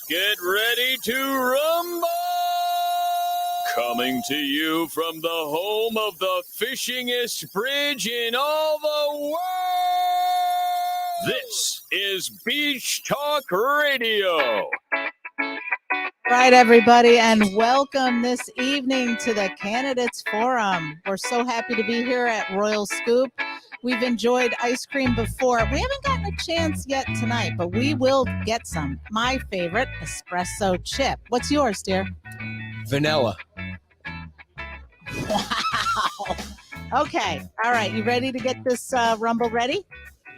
Get ready to rumble! Coming to you from the home of the fishingest bridge in all the world! This is Beach Talk Radio. Right, everybody, and welcome this evening to the Candidates Forum. We're so happy to be here at Royal Scoop. We've enjoyed ice cream before. We haven't gotten a chance yet tonight, but we will get some. My favorite, espresso chip. What's yours, dear? Vanilla. Wow. Okay. All right. You ready to get this rumble ready?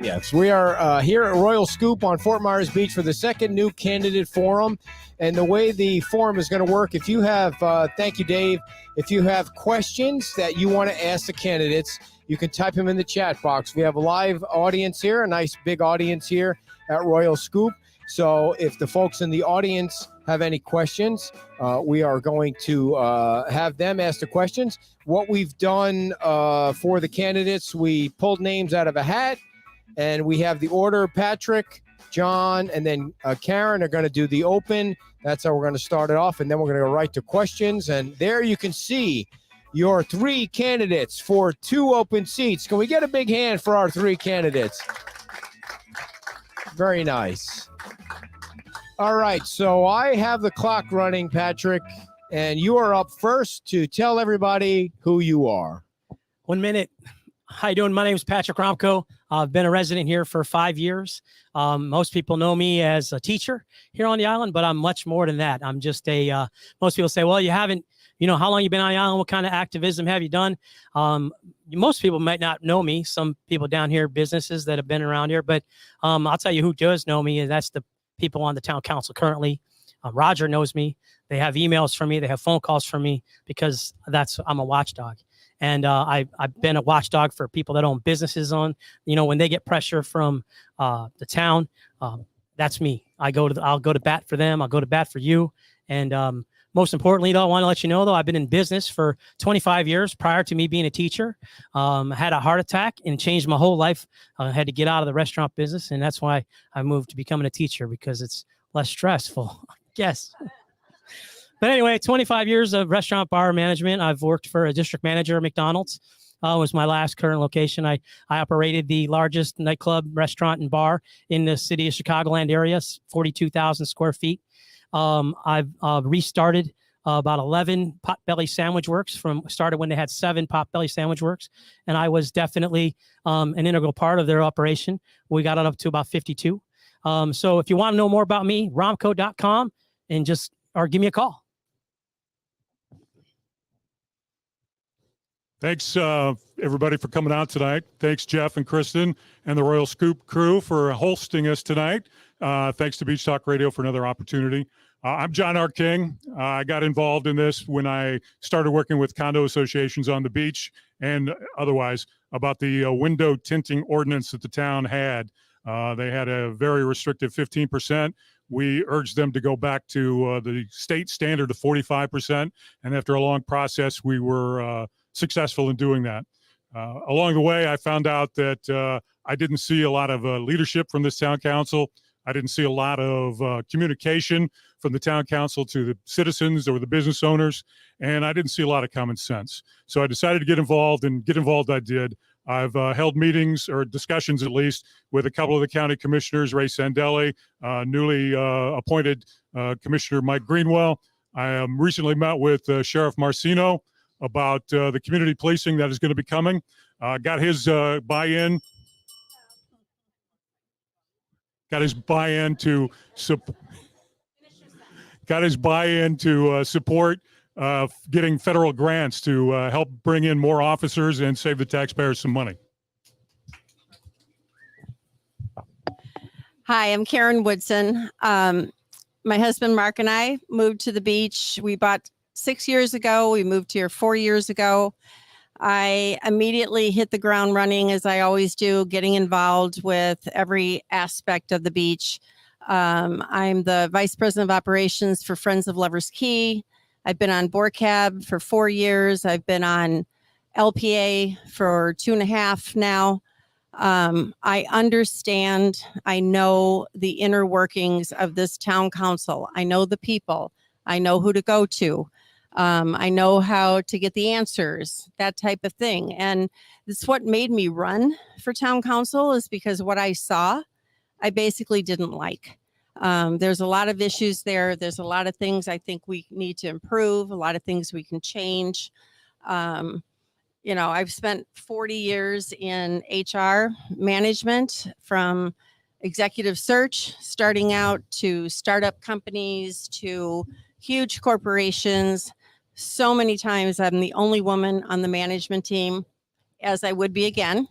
Yes, we are here at Royal Scoop on Fort Myers Beach for the second new candidate forum. And the way the forum is going to work, if you have, thank you, Dave, if you have questions that you want to ask the candidates, you can type them in the chat box. We have a live audience here, a nice big audience here at Royal Scoop. So if the folks in the audience have any questions, we are going to have them ask the questions. What we've done for the candidates, we pulled names out of a hat, and we have the order. Patrick, John, and then Karen are going to do the open. That's how we're going to start it off, and then we're going to go right to questions. And there you can see your three candidates for 2 open seats. Can we get a big hand for our 3 candidates? Very nice. All right, so I have the clock running, Patrick, and you are up first to tell everybody who you are. 1 minute. How you doing? My name is Patrick Romko. I've been a resident here for 5 years. Most people know me as a teacher here on the island, but I'm much more than that. I'm just a, most people say, well, you haven't, how long you been on the island? What kind of activism have you done? Most people might not know me. Some people down here, businesses that have been around here, but I'll tell you who does know me, and that's the people on the town council currently. Roger knows me. They have emails from me. They have phone calls from me because I'm a watchdog. And I've been a watchdog for people that own businesses when they get pressure from the town, that's me. I'll go to bat for them. I'll go to bat for you. And most importantly, though, I want to let you know, though, I've been in business for 25 years prior to me being a teacher. I had a heart attack and changed my whole life. I had to get out of the restaurant business. And that's why I moved to becoming a teacher, because it's less stressful, I guess. But anyway, 25 years of restaurant bar management. I've worked for a district manager at McDonald's. Was my last current location. I operated the largest nightclub, restaurant, and bar in the city of Chicagoland area, 42,000 square feet. I've restarted about 11 Potbelly Sandwich Works started when they had 7 Potbelly Sandwich Works. And I was definitely an integral part of their operation. We got it up to about 52. So if you want to know more about me, romco.com or give me a call. Thanks, everybody, for coming out tonight. Thanks, Jeff and Kristen and the Royal Scoop crew for hosting us tonight. Thanks to Beach Talk Radio for another opportunity. I'm John R. King. I got involved in this when I started working with condo associations on the beach and otherwise about the window tinting ordinance that the town had. They had a very restrictive 15%. We urged them to go back to the state standard of 45%. And after a long process, we were successful in doing that. Along the way, I found out that I didn't see a lot of leadership from this town council. I didn't see a lot of communication from the town council to the citizens or the business owners, and I didn't see a lot of common sense. So I decided to get involved, and get involved I did. I've held meetings, or discussions at least, with a couple of the county commissioners, Ray Sandelli, newly appointed Commissioner Mike Greenwell. I recently met with Sheriff Marcino about the community policing that is going to be coming. Got his buy-in. Got his buy-in to support getting federal grants to help bring in more officers and save the taxpayers some money. Hi, I'm Karen Woodson. My husband Mark and I moved to the beach. We bought 6 years ago. We moved here 4 years ago. I immediately hit the ground running, as I always do, getting involved with every aspect of the beach. I'm the Vice President of Operations for Friends of Lovers Key. I've been on BORCAB for 4 years. I've been on LPA for 2.5 now. I understand, I know the inner workings of this town council. I know the people. I know who to go to. I know how to get the answers, that type of thing. And it's what made me run for town council, is because what I saw, I basically didn't like. There's a lot of issues there. There's a lot of things I think we need to improve, a lot of things we can change. You know, I've spent 40 years in HR management, from executive search, starting out, to startup companies, to huge corporations. So many times I'm the only woman on the management team, as I would be again,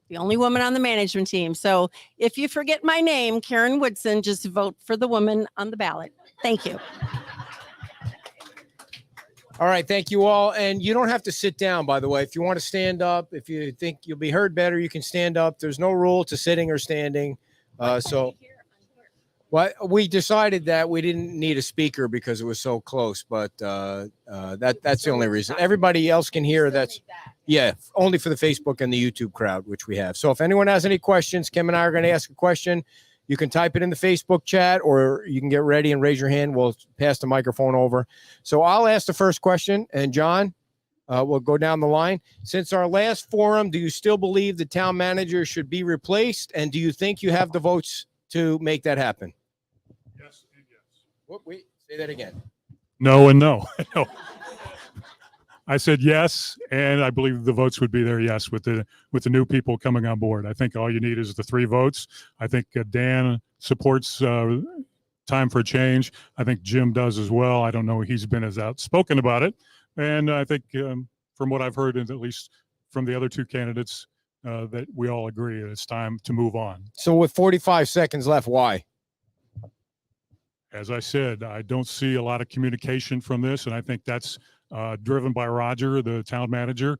the only woman on the management team. So if you forget my name, Karen Woodson, just vote for the woman on the ballot. Thank you. All right, thank you all. And you don't have to sit down, by the way. If you want to stand up, if you think you'll be heard better, you can stand up. There's no rule to sitting or standing. Well, we decided that we didn't need a speaker because it was so close, but that's the only reason. Everybody else can hear. Yeah, only for the Facebook and the YouTube crowd, which we have. So if anyone has any questions, Kim and I are going to ask a question. You can type it in the Facebook chat, or you can get ready and raise your hand. We'll pass the microphone over. So I'll ask the first question, and John, we'll go down the line. Since our last forum, do you still believe the town manager should be replaced? And do you think you have the votes to make that happen? Yes and yes. Wait, say that again. No and no. No. I said yes, and I believe the votes would be there, yes, with the new people coming on board. I think all you need is the 3 votes. I think Dan supports time for change. I think Jim does as well. I don't know, he's been as outspoken about it. And I think from what I've heard, and at least from the other 2 candidates, that we all agree it's time to move on. So with 45 seconds left, why? As I said, I don't see a lot of communication from this, and I think that's driven by Roger, the town manager.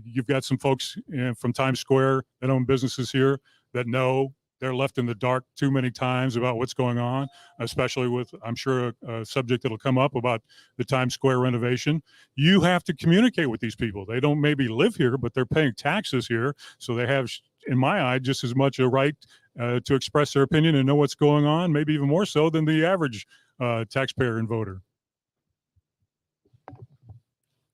You've got some folks from Times Square that own businesses here that know they're left in the dark too many times about what's going on, especially with, I'm sure, a subject that'll come up about the Times Square renovation. You have to communicate with these people. They don't maybe live here, but they're paying taxes here. So they have, in my eye, just as much a right to express their opinion and know what's going on, maybe even more so than the average taxpayer and voter.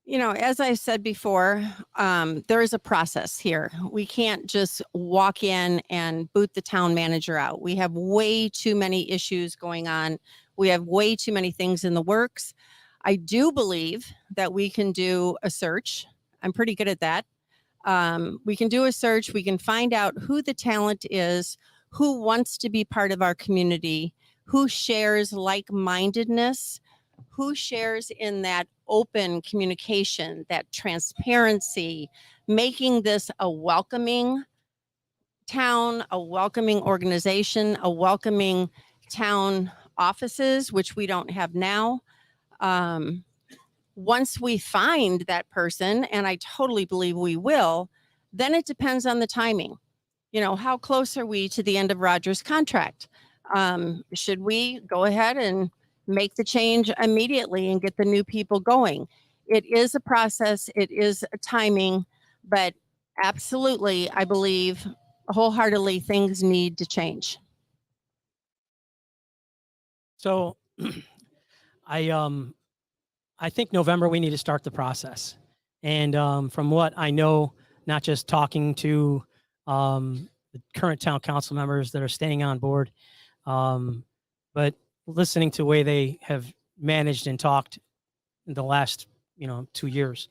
You know, as I said before, there is a process here. We can't just walk in and boot the town manager out. We have way too many issues going on. We have way too many things in the works. I do believe that we can do a search. I'm pretty good at that. We can do a search. We can find out who the talent is, who wants to be part of our community, who shares like-mindedness, who shares in that open communication, that transparency, making this a welcoming town, a welcoming organization, a welcoming town offices, which we don't have now. Once we find that person, and I totally believe we will, then it depends on the timing. You know, how close are we to the end of Roger's contract? Should we go ahead and make the change immediately and get the new people going? It is a process, it is a timing, but absolutely, I believe wholeheartedly things need to change. So I think November we need to start the process. And from what I know, not just talking to the current town council members that are staying on board, but listening to the way they have managed and talked in the last 2 years,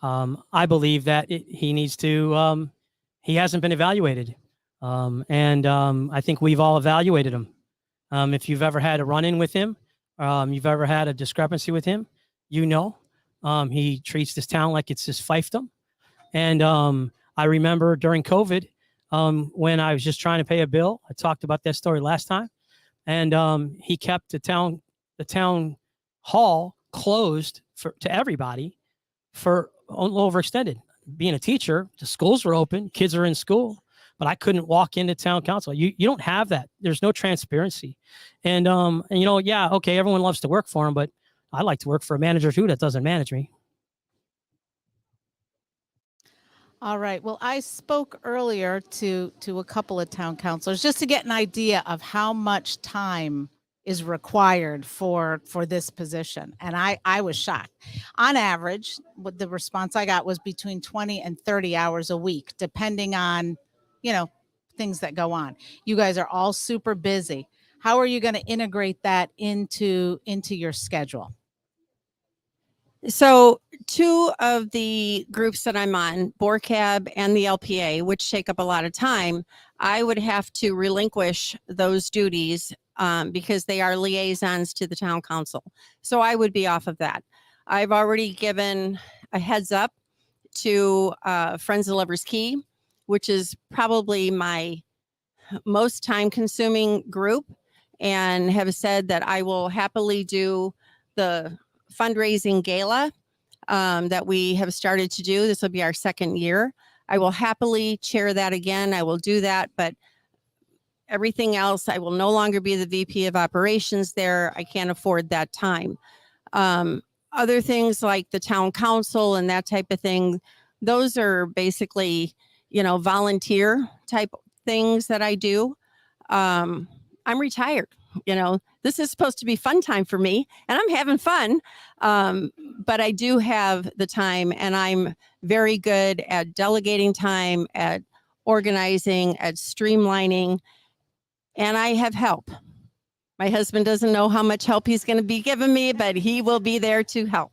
I believe that he needs to. He hasn't been evaluated, and I think we've all evaluated him. If you've ever had a run-in with him, you've ever had a discrepancy with him, he treats this town like it's his fiefdom. And I remember during COVID, when I was just trying to pay a bill, I talked about that story last time, and he kept the town hall closed to everybody for overextended. Being a teacher, the schools were open, kids are in school, but I couldn't walk into town council. You don't have that. There's no transparency. And okay, everyone loves to work for him, but I like to work for a manager too that doesn't manage me. All right. Well, I spoke earlier to a couple of town councilors just to get an idea of how much time is required for this position. And I was shocked. On average, what the response I got was between 20 and 30 hours a week, depending on, things that go on. You guys are all super busy. How are you going to integrate that into your schedule? So 2 of the groups that I'm on, BORCAB and the LPA, which take up a lot of time, I would have to relinquish those duties because they are liaisons to the town council. So I would be off of that. I've already given a heads up to Friends of Lovers Key, which is probably my most time-consuming group, and have said that I will happily do the fundraising gala that we have started to do. This will be our 2nd year. I will happily chair that again. I will do that, but everything else, I will no longer be the VP of operations there. I can't afford that time. Other things like the town council and that type of thing, those are basically, volunteer type things that I do. I'm retired. This is supposed to be fun time for me, and I'm having fun. But I do have the time, and I'm very good at delegating time, at organizing, at streamlining, and I have help. My husband doesn't know how much help he's going to be giving me, but he will be there to help.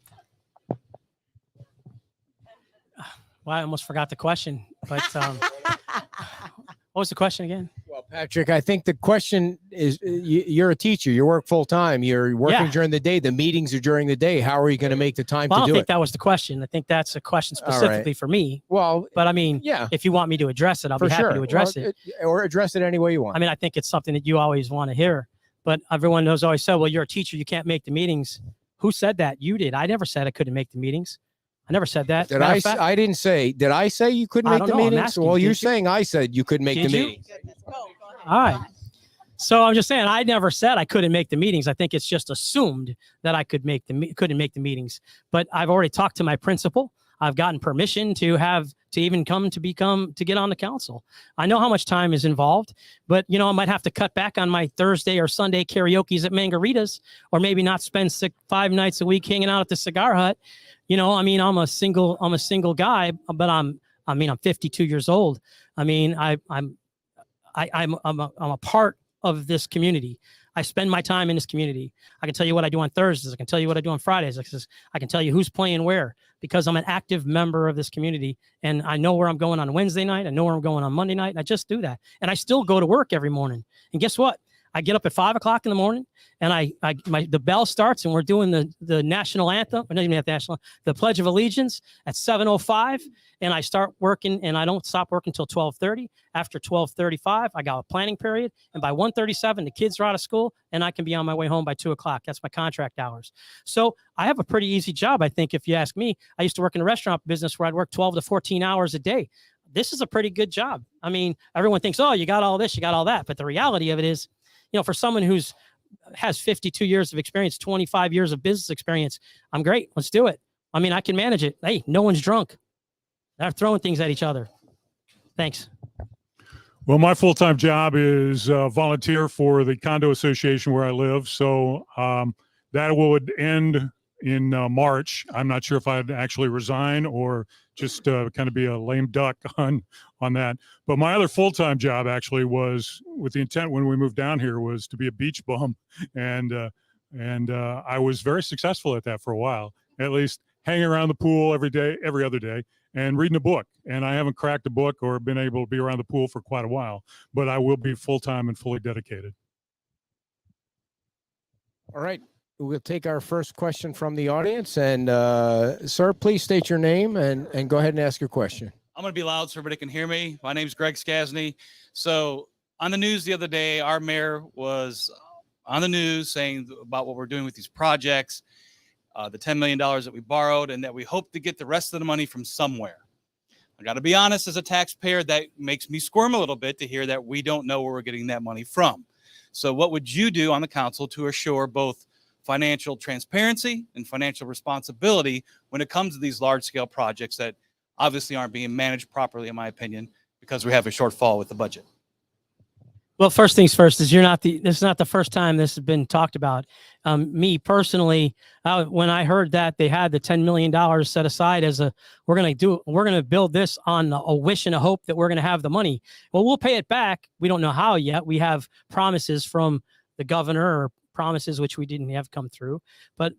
Well, I almost forgot the question, but what was the question again? Well, Patrick, I think the question is, you're a teacher, you work full time, you're working during the day, the meetings are during the day. How are you going to make the time to do it? I don't think that was the question. I think that's a question specifically for me. Well, but I mean, if you want me to address it, I'll be happy to address it. Or address it any way you want. I mean, I think it's something that you always want to hear, but everyone knows always said, well, you're a teacher, you can't make the meetings. Who said that? You did. I never said I couldn't make the meetings. I never said that. Did I didn't say, did I say you couldn't make the meetings? Well, you're saying I said you couldn't make the meetings. All right. So I'm just saying, I never said I couldn't make the meetings. I think it's just assumed that I couldn't make the meetings. But I've already talked to my principal. I've gotten permission to even to get on the council. I know how much time is involved, but I might have to cut back on my Thursday or Sunday karaoke's at Margaritas, or maybe not spend 5 nights a week hanging out at the Cigar Hut. I'm a single guy, but I'm 52 years old. I mean, I'm a part of this community. I spend my time in this community. I can tell you what I do on Thursdays. I can tell you what I do on Fridays. I can tell you who's playing where, because I'm an active member of this community, and I know where I'm going on Wednesday night. I know where I'm going on Monday night. And I just do that. And I still go to work every morning. And guess what? I get up at 5 o'clock in the morning, and the bell starts, and we're doing the national anthem, or not even the national, the Pledge of Allegiance at 7:05, and I start working, and I don't stop working until 12:30. After 12:35, I got a planning period, and by 1:37, the kids are out of school, and I can be on my way home by 2 o'clock. That's my contract hours. So I have a pretty easy job, I think, if you ask me. I used to work in a restaurant business where I'd work 12 to 14 hours a day. This is a pretty good job. I mean, everyone thinks, oh, you got all this, you got all that, but the reality of it is, for someone has 52 years of experience, 25 years of business experience, I'm great. Let's do it. I mean, I can manage it. Hey, no one's drunk. They're throwing things at each other. Thanks. Well, my full-time job is volunteer for the condo association where I live. So that would end in March. I'm not sure if I'd actually resign or just kind of be a lame duck on that. But my other full-time job actually was, with the intent when we moved down here, was to be a beach bum. And I was very successful at that for a while, at least hanging around the pool every day, every other day, and reading a book. And I haven't cracked a book or been able to be around the pool for quite a while, but I will be full-time and fully dedicated. All right. We'll take our first question from the audience. And sir, please state your name and go ahead and ask your question. I'm going to be loud so everybody can hear me. My name's Greg Skasny. So on the news the other day, our mayor was on the news saying about what we're doing with these projects, the $10 million that we borrowed, and that we hope to get the rest of the money from somewhere. I got to be honest, as a taxpayer, that makes me squirm a little bit to hear that we don't know where we're getting that money from. So what would you do on the council to assure both financial transparency and financial responsibility when it comes to these large-scale projects that obviously aren't being managed properly, in my opinion, because we have a shortfall with the budget? Well, first things first is this is not the first time this has been talked about. Me personally, when I heard that they had the $10 million set aside as we're going to build this on a wish and a hope that we're going to have the money. Well, we'll pay it back. We don't know how yet. We have promises from the governor, or promises which we didn't have come through. But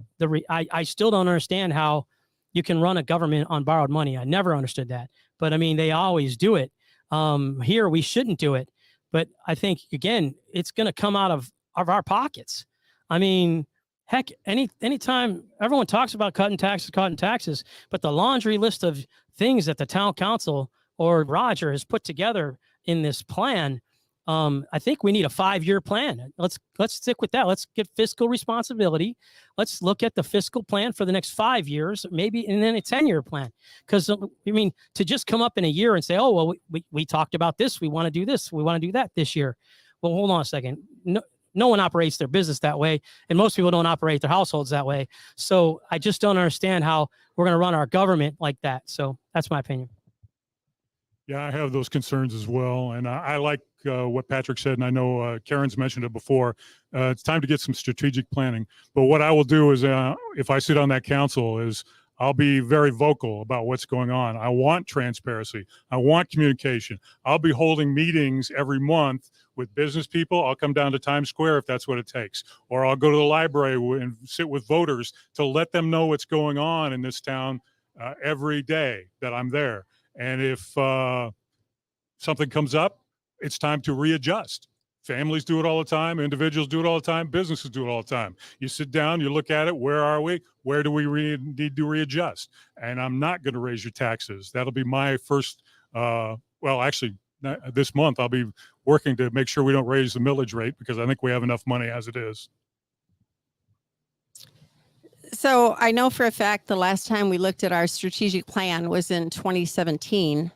I still don't understand how you can run a government on borrowed money. I never understood that. But I mean, they always do it. Here, we shouldn't do it. But I think, again, it's going to come out of our pockets. I mean, heck, anytime everyone talks about cutting taxes, but the laundry list of things that the town council or Roger has put together in this plan, I think we need a 5-year plan. Let's stick with that. Let's get fiscal responsibility. Let's look at the fiscal plan for the next 5 years, maybe, and then a 10-year plan. Because I mean, to just come up in a year and say, oh, well, we talked about this, we want to do this, we want to do that this year. Well, hold on a second. No one operates their business that way, and most people don't operate their households that way. So I just don't understand how we're going to run our government like that. So that's my opinion. Yeah, I have those concerns as well. And I like what Patrick said, and I know Karen's mentioned it before. It's time to get some strategic planning. But what I will do is, if I sit on that council, is I'll be very vocal about what's going on. I want transparency. I want communication. I'll be holding meetings every month with business people. I'll come down to Times Square if that's what it takes. Or I'll go to the library and sit with voters to let them know what's going on in this town every day that I'm there. And if something comes up, it's time to readjust. Families do it all the time. Individuals do it all the time. Businesses do it all the time. You sit down, you look at it. Where are we? Where do we need to readjust? And I'm not going to raise your taxes. That'll be my first, well, actually, this month I'll be working to make sure we don't raise the millage rate, because I think we have enough money as it is. So I know for a fact the last time we looked at our strategic plan was in 2017.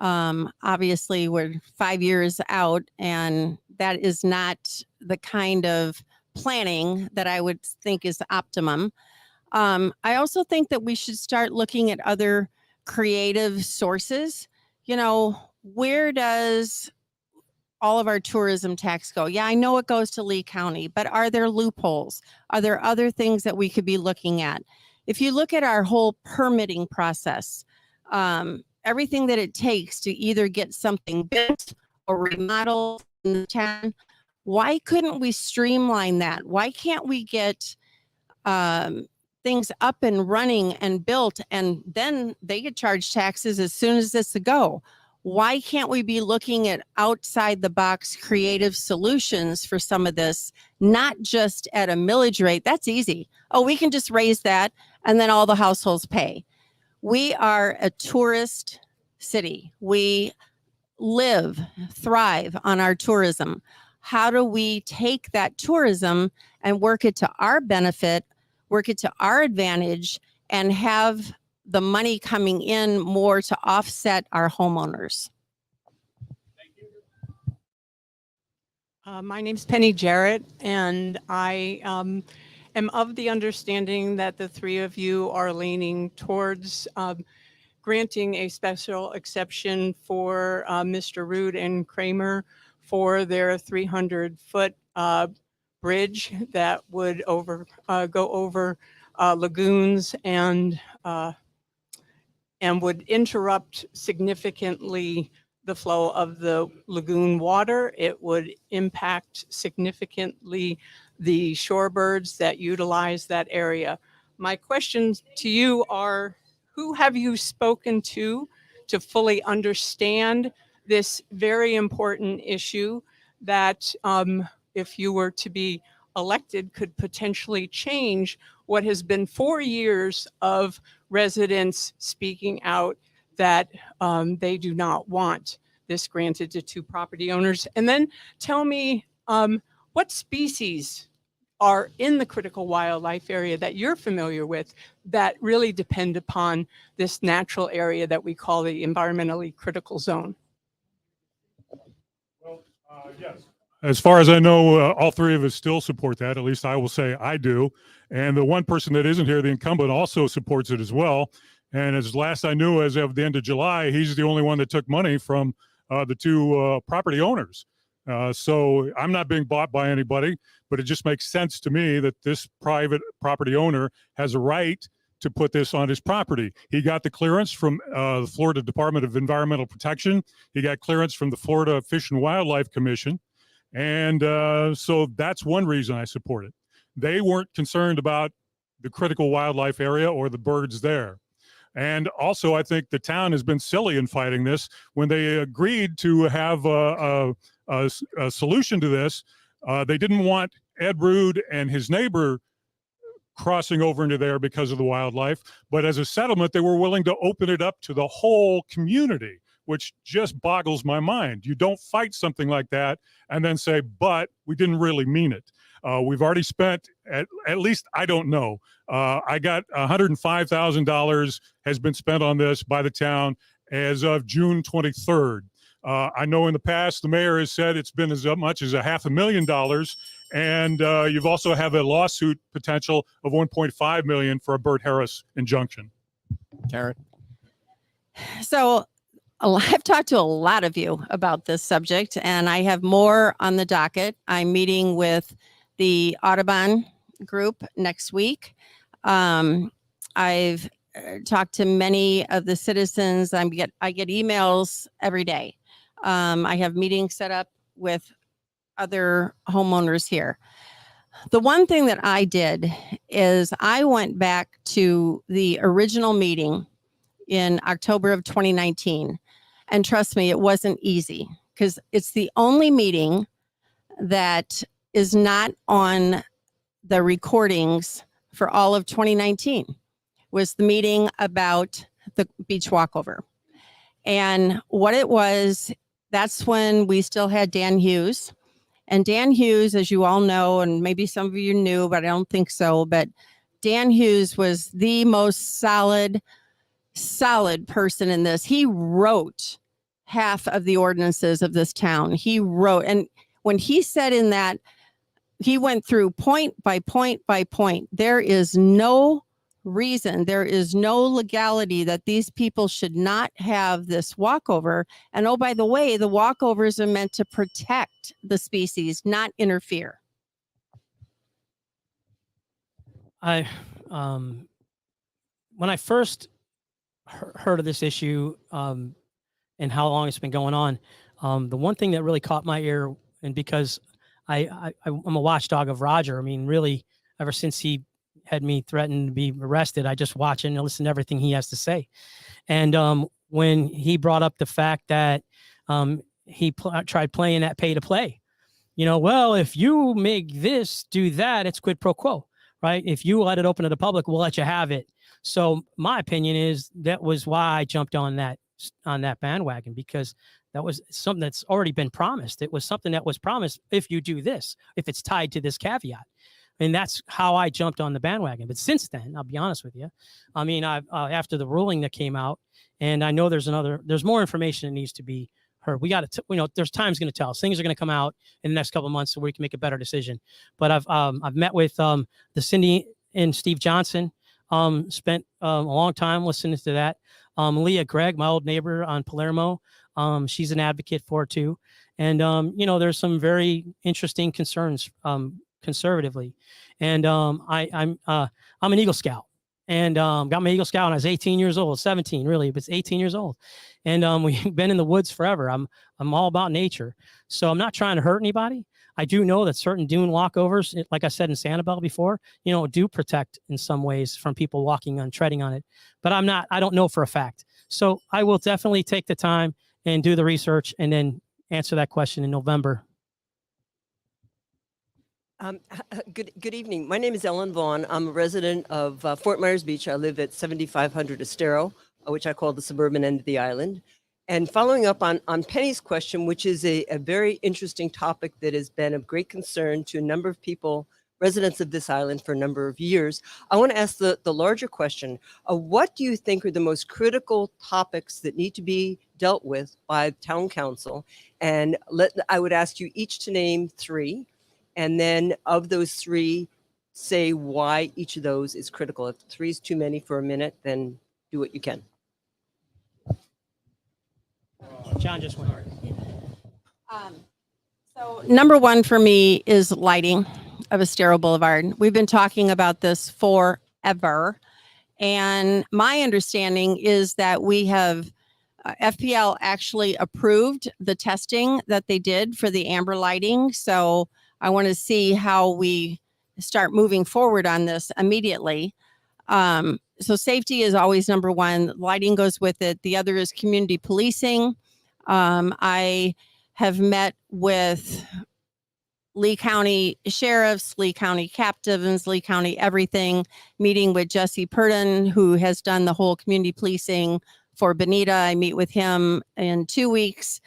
Obviously, we're 5 years out, and that is not the kind of planning that I would think is optimum. I also think that we should start looking at other creative sources. You know, where does all of our tourism tax go? Yeah, I know it goes to Lee County, but are there loopholes? Are there other things that we could be looking at? If you look at our whole permitting process, everything that it takes to either get something built or remodeled in the town, Why couldn't we streamline that? Why can't we get things up and running and built, and then they get charged taxes as soon as it's a go? Why can't we be looking at outside the box creative solutions for some of this, not just at a millage rate? That's easy. Oh, we can just raise that and then all the households pay. We are a tourist city. We live, thrive on our tourism. How do we take that tourism and work it to our benefit, work it to our advantage, and have the money coming in more to offset our homeowners? My name's Penny Jarrett, and I am of the understanding that the three of you are leaning towards granting a special exception for Mr. Rood and Kramer for their 300-foot bridge that would go over lagoons and would interrupt significantly the flow of the lagoon water. It would impact significantly the shorebirds that utilize that area. My questions to you are, who have you spoken to fully understand this very important issue that if you were to be elected could potentially change what has been 4 years of residents speaking out that they do not want this granted to two property owners? And then tell me what species are in the critical wildlife area that you're familiar with that really depend upon this natural area that we call the environmentally critical zone? Well, yes. As far as I know, all three of us still support that. At least I will say I do. And the one person that isn't here, the incumbent, also supports it as well. And as last I knew, as of the end of July, he's the only one that took money from the two property owners. So I'm not being bought by anybody, but it just makes sense to me that this private property owner has a right to put this on his property. He got the clearance from the Florida Department of Environmental Protection. He got clearance from the Florida Fish and Wildlife Commission. And so that's one reason I support it. They weren't concerned about the critical wildlife area or the birds there. And also, I think the town has been silly in fighting this. When they agreed to have a solution to this, they didn't want Ed Rood and his neighbor crossing over into there because of the wildlife. But as a settlement, they were willing to open it up to the whole community, which just boggles my mind. You don't fight something like that and then say, but we didn't really mean it. We've already spent, at least I don't know, I got $105,000 has been spent on this by the town as of June 23rd. I know in the past, the mayor has said it's been as much as $500,000. And you've also have a lawsuit potential of $1.5 million for a Bert Harris injunction. Karen. So I've talked to a lot of you about this subject, and I have more on the docket. I'm meeting with the Audubon group next week. I've talked to many of the citizens. I get emails every day. I have meetings set up with other homeowners here. The one thing that I did is I went back to the original meeting in October of 2019. And trust me, it wasn't easy because it's the only meeting that is not on the recordings for all of 2019. Was the meeting about the beach walkover. And what it was, that's when we still had Dan Hughes. And Dan Hughes, as you all know, and maybe some of you knew, but I don't think so, but Dan Hughes was the most solid person in this. He wrote half of the ordinances of this town. He wrote, and when he said in that, he went through point by point by point. There is no reason, there is no legality that these people should not have this walkover. And oh, by the way, the walkovers are meant to protect the species, not interfere. When I first heard of this issue and how long it's been going on, the one thing that really caught my ear, and because I'm a watchdog of Roger. I mean, really, ever since he had me threatened to be arrested, I just watch and listen to everything he has to say. And when he brought up the fact that he tried playing that pay to play, well, if you make this, do that, it's quid pro quo, right? If you let it open to the public, we'll let you have it. So my opinion is that was why I jumped on that bandwagon, because that was something that's already been promised. It was something that was promised. If you do this, if it's tied to this caveat. And that's how I jumped on the bandwagon. But since then, I'll be honest with you, I mean, after the ruling that came out, and I know there's more information that needs to be heard. We got to, there's time's going to tell us. Things are going to come out in the next couple of months so we can make a better decision. But I've met with the Cindy and Steve Johnson, spent a long time listening to that. Leah Gregg, my old neighbor on Palermo, she's an advocate for it too. And, there's some very interesting concerns conservatively. And I'm an Eagle Scout, and got my Eagle Scout when I was 18 years old, 17 really, but it's 18 years old. And we've been in the woods forever. I'm all about nature. So I'm not trying to hurt anybody. I do know that certain dune walkovers, like I said in Sanibel before, do protect in some ways from people walking on, treading on it. But I don't know for a fact. So I will definitely take the time and do the research and then answer that question in November. Good evening. My name is Ellen Vaughn. I'm a resident of Fort Myers Beach. I live at 7500 Estero, which I call the suburban end of the island. And following up on Penny's question, which is a very interesting topic that has been of great concern to a number of people, residents of this island for a number of years, I want to ask the larger question. What do you think are the most critical topics that need to be dealt with by town council? And I would ask you each to name 3. And then of those 3, say why each of those is critical. If 3 is too many for a minute, then do what you can. John just went. So number 1 for me is lighting of Estero Boulevard. We've been talking about this forever. And my understanding is that we have FPL actually approved the testing that they did for the amber lighting. So I want to see how we start moving forward on this immediately. So safety is always number 1. Lighting goes with it. The other is community policing. I have met with Lee County sheriffs, Lee County captains, Lee County everything, meeting with Jesse Purdon, who has done the whole community policing for Bonita. I meet with him in 2 weeks.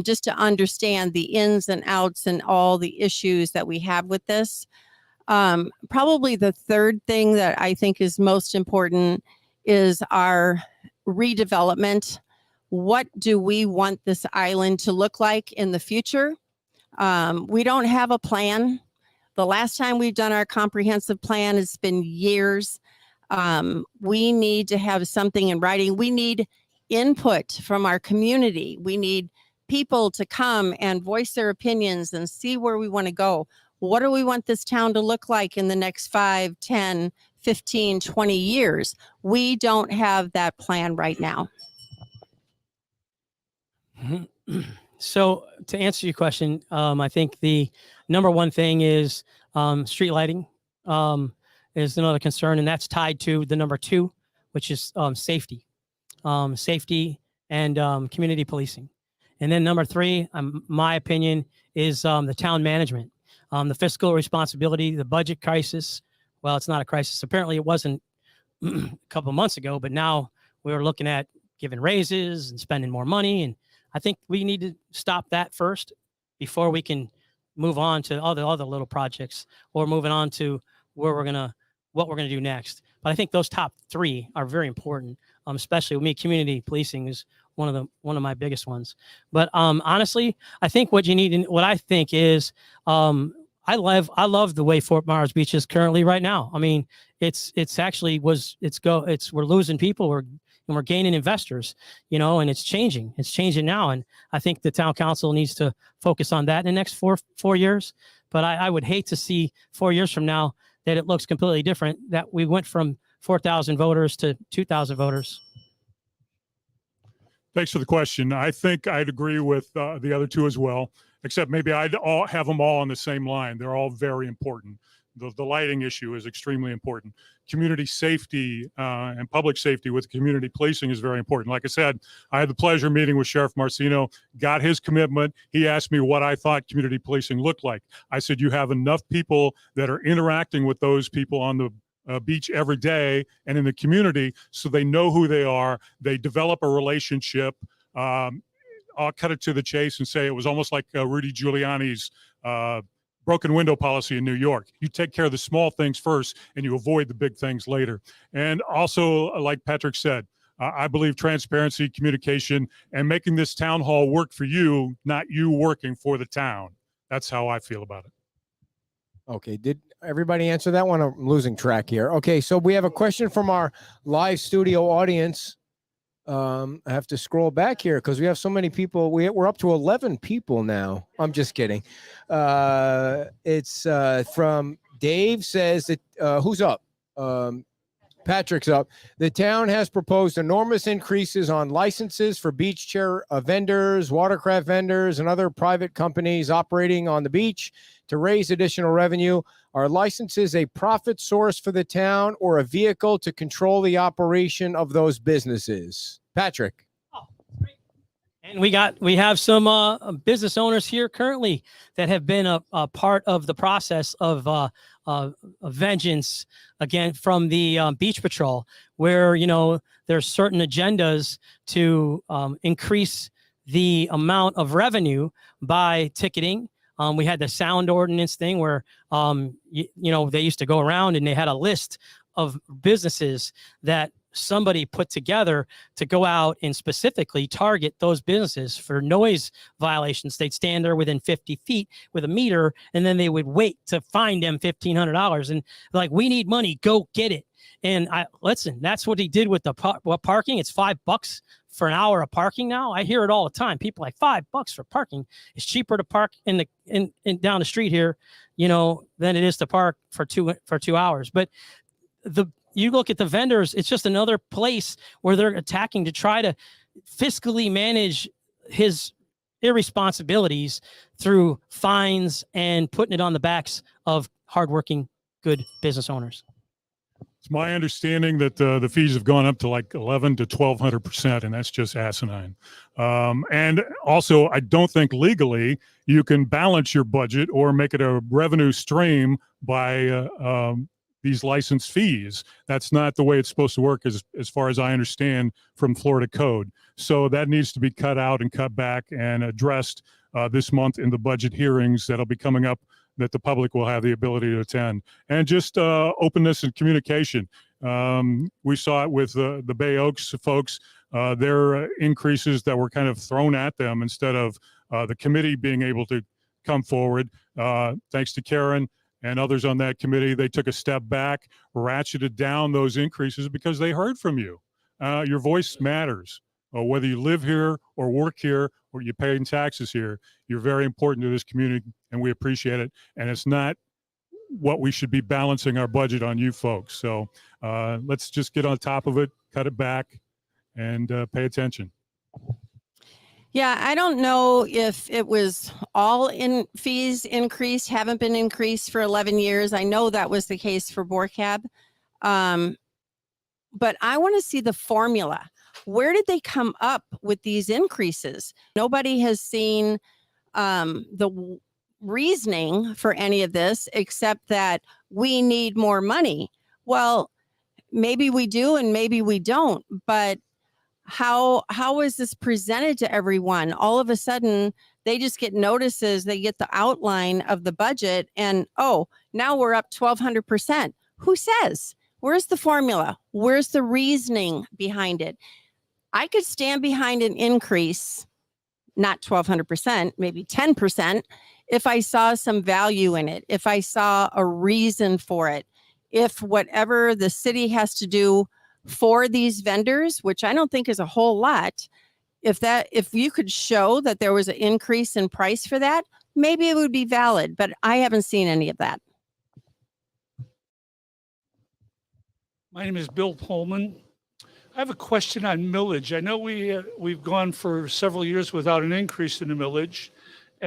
Just to understand the ins and outs and all the issues that we have with this. Probably the third thing that I think is most important is our redevelopment. What do we want this island to look like in the future? We don't have a plan. The last time we've done our comprehensive plan, it's been years. We need to have something in writing. We need input from our community. We need people to come and voice their opinions and see where we want to go. What do we want this town to look like in the next 5, 10, 15, 20 years? We don't have that plan right now. So to answer your question, I think the number 1 thing is street lighting is another concern, and that's tied to the number 2, which is safety and community policing. And then number 3, my opinion, is the town management, the fiscal responsibility, the budget crisis. Well, it's not a crisis. Apparently it wasn't a couple of months ago, but now we're looking at giving raises and spending more money. And I think we need to stop that first before we can move on to all the other little projects or moving on to what we're going to do next. But I think those top 3 are very important, especially with me. Community policing is one of my biggest ones. But honestly, I think what you need, and what I think is, I love the way Fort Myers Beach is currently right now. I mean, we're losing people, we're gaining investors, and it's changing. It's changing now, and I think the town council needs to focus on that in the next four years. But I would hate to see 4 years from now that it looks completely different. That we went from 4,000 voters to 2,000 voters. Thanks for the question. I think I'd agree with the other 2 as well. except maybe I'd all have them all on the same line. They're all very important. The lighting issue is extremely important. Community safety and public safety with community policing is very important. Like I said, I had the pleasure of meeting with Sheriff Marcino, got his commitment. He asked me what I thought community policing looked like. I said, you have enough people that are interacting with those people on the beach every day and in the community so they know who they are. They develop a relationship. I'll cut it to the chase and say it was almost like Rudy Giuliani's broken window policy in New York. You take care of the small things first and you avoid the big things later. And also, like Patrick said, I believe transparency, communication, and making this town hall work for you, not you working for the town. That's how I feel about it. Okay, did everybody answer that one? I'm losing track here. Okay, so we have a question from our live studio audience. I have to scroll back here because we have so many people. We're up to 11 people now. I'm just kidding. It's from Dave says that who's up? Patrick's up. The town has proposed enormous increases on licenses for beach chair vendors, watercraft vendors, and other private companies operating on the beach to raise additional revenue. Are licenses a profit source for the town or a vehicle to control the operation of those businesses? Patrick. Oh, great. And we have some business owners here currently that have been a part of the process of vengeance again from the beach patrol, where there's certain agendas to increase the amount of revenue by ticketing. We had the sound ordinance thing where they used to go around and they had a list of businesses that somebody put together to go out and specifically target those businesses for noise violations. They'd stand there within 50 feet with a meter, and then they would wait to fine them $1,500. And like, we need money, go get it. And listen, that's what he did with the parking. It's $5 for an hour of parking now. I hear it all the time. People like $5 for parking. It's cheaper to park in down the street here, than it is to park for 2 hours. But you look at the vendors, it's just another place where they're attacking to try to fiscally manage his irresponsibilities through fines and putting it on the backs of hardworking, good business owners. It's my understanding that the fees have gone up to like 11 to 1,200%, and that's just asinine. And also, I don't think legally you can balance your budget or make it a revenue stream by these license fees. That's not the way it's supposed to work as far as I understand from Florida code. So that needs to be cut out and cut back and addressed this month in the budget hearings that'll be coming up that the public will have the ability to attend. And just openness and communication. We saw it with the Bay Oaks folks, their increases that were kind of thrown at them instead of the committee being able to come forward. Thanks to Karen and others on that committee, they took a step back, ratcheted down those increases because they heard from you. Your voice matters. Whether you live here or work here or you pay in taxes here, you're very important to this community, and we appreciate it. And it's not what we should be balancing our budget on you folks. So let's just get on top of it, cut it back, and pay attention. Yeah, I don't know if it was all in fees increased, haven't been increased for 11 years. I know that was the case for BORCAB. But I want to see the formula. Where did they come up with these increases? Nobody has seen the reasoning for any of this except that we need more money. Well, maybe we do and maybe we don't, but how is this presented to everyone? All of a sudden, they just get notices, they get the outline of the budget, and now we're up 1,200%. Who says? Where's the formula? Where's the reasoning behind it? I could stand behind an increase, not 1,200%, maybe 10%, if I saw some value in it, if I saw a reason for it, if whatever the city has to do for these vendors, which I don't think is a whole lot, if you could show that there was an increase in price for that, maybe it would be valid, but I haven't seen any of that. My name is Bill Pullman. I have a question on millage. I know we've gone for several years without an increase in the millage,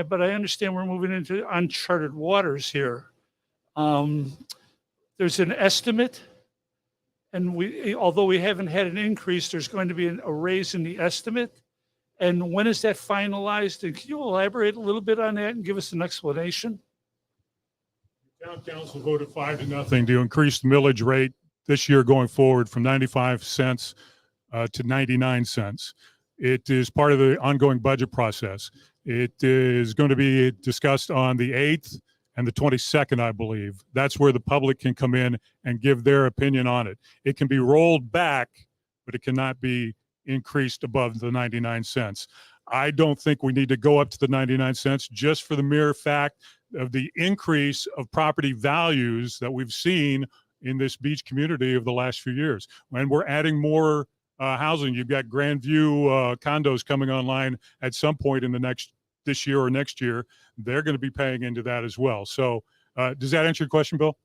but I understand we're moving into uncharted waters here. There's an estimate, and although we haven't had an increase, there's going to be a raise in the estimate. And when is that finalized? And can you elaborate a little bit on that and give us an explanation? Town council voted 5-0 to increase the millage rate this year going forward from 95 cents to 99 cents. It is part of the ongoing budget process. It is going to be discussed on the 8th and the 22nd, I believe. That's where the public can come in and give their opinion on it. It can be rolled back, but it cannot be increased above the 99 cents. I don't think we need to go up to the 99 cents just for the mere fact of the increase of property values that we've seen in this beach community over the last few years. When we're adding more housing, you've got Grandview condos coming online at some point in this year or next year. They're going to be paying into that as well. So does that answer your question, Bill?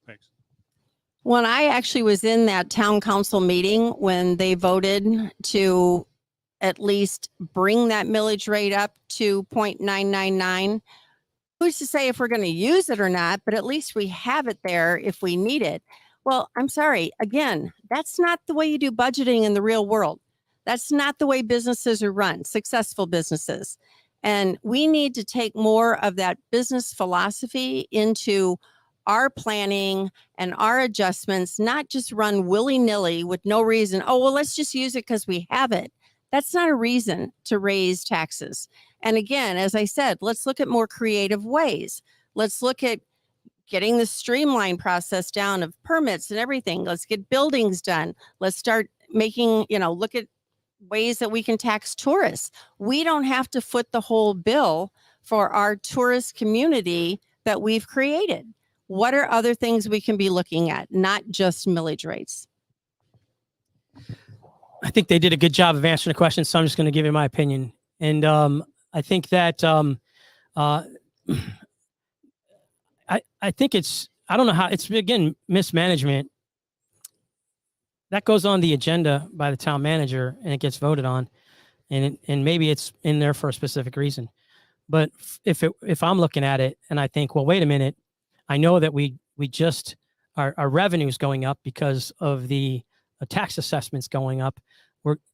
Thanks. When I actually was in that town council meeting when they voted to at least bring that millage rate up to 0.999, who's to say if we're going to use it or not, but at least we have it there if we need it. Well, I'm sorry. Again, that's not the way you do budgeting in the real world. That's not the way businesses are run, successful businesses. And we need to take more of that business philosophy into our planning and our adjustments, not just run willy-nilly with no reason. Oh, well, let's just use it because we have it. That's not a reason to raise taxes. And again, as I said, let's look at more creative ways. Let's look at getting the streamline process down of permits and everything. Let's get buildings done. Let's start making, look at ways that we can tax tourists. We don't have to foot the whole bill for our tourist community that we've created. What are other things we can be looking at, not just millage rates? I think they did a good job of answering the question, so I'm just going to give you my opinion. And I think that I think I don't know how, it's again, mismanagement. That goes on the agenda by the town manager and it gets voted on. And maybe it's in there for a specific reason. But if I'm looking at it and I think, well, wait a minute, I know that we just, our revenue's going up because of the tax assessments going up.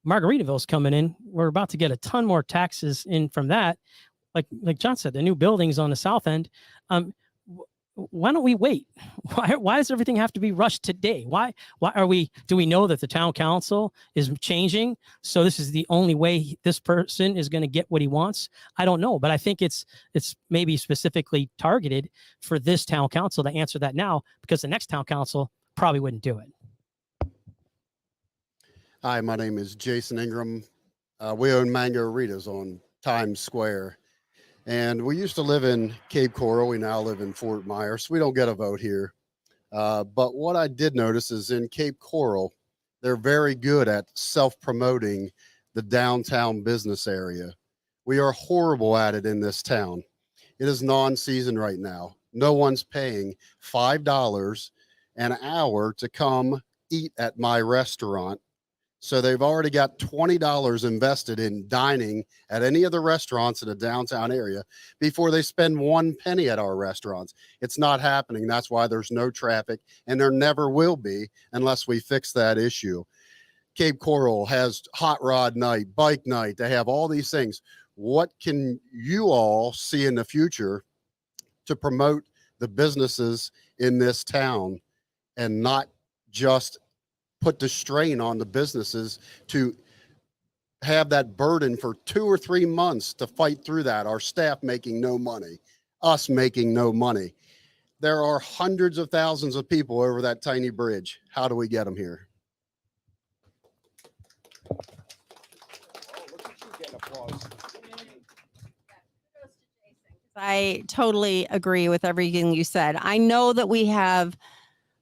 Margaritaville's coming in. We're about to get a ton more taxes in from that. Like John said, the new buildings on the south end. Why don't we wait? Why does everything have to be rushed today? Why do we know that the town council is changing? So this is the only way this person is going to get what he wants. I don't know, but I think it's maybe specifically targeted for this town council to answer that now, because the next town council probably wouldn't do it. Hi, my name is Jason Ingram. We own Mango-Ritas on Times Square. And we used to live in Cape Coral. We now live in Fort Myers. We don't get a vote here. But what I did notice is in Cape Coral, they're very good at self-promoting the downtown business area. We are horrible at it in this town. It is non-season right now. No one's paying $5 an hour to come eat at my restaurant. So they've already got $20 invested in dining at any of the restaurants in the downtown area before they spend 1 penny at our restaurants. It's not happening. That's why there's no traffic, and there never will be unless we fix that issue. Cape Coral has hot rod night, bike night. They have all these things. What can you all see in the future to promote the businesses in this town and not just put the strain on the businesses to have that burden for 2 or 3 months to fight through that? Our staff making no money, us making no money. There are hundreds of thousands of people over that tiny bridge. How do we get them here? I totally agree with everything you said. I know that we have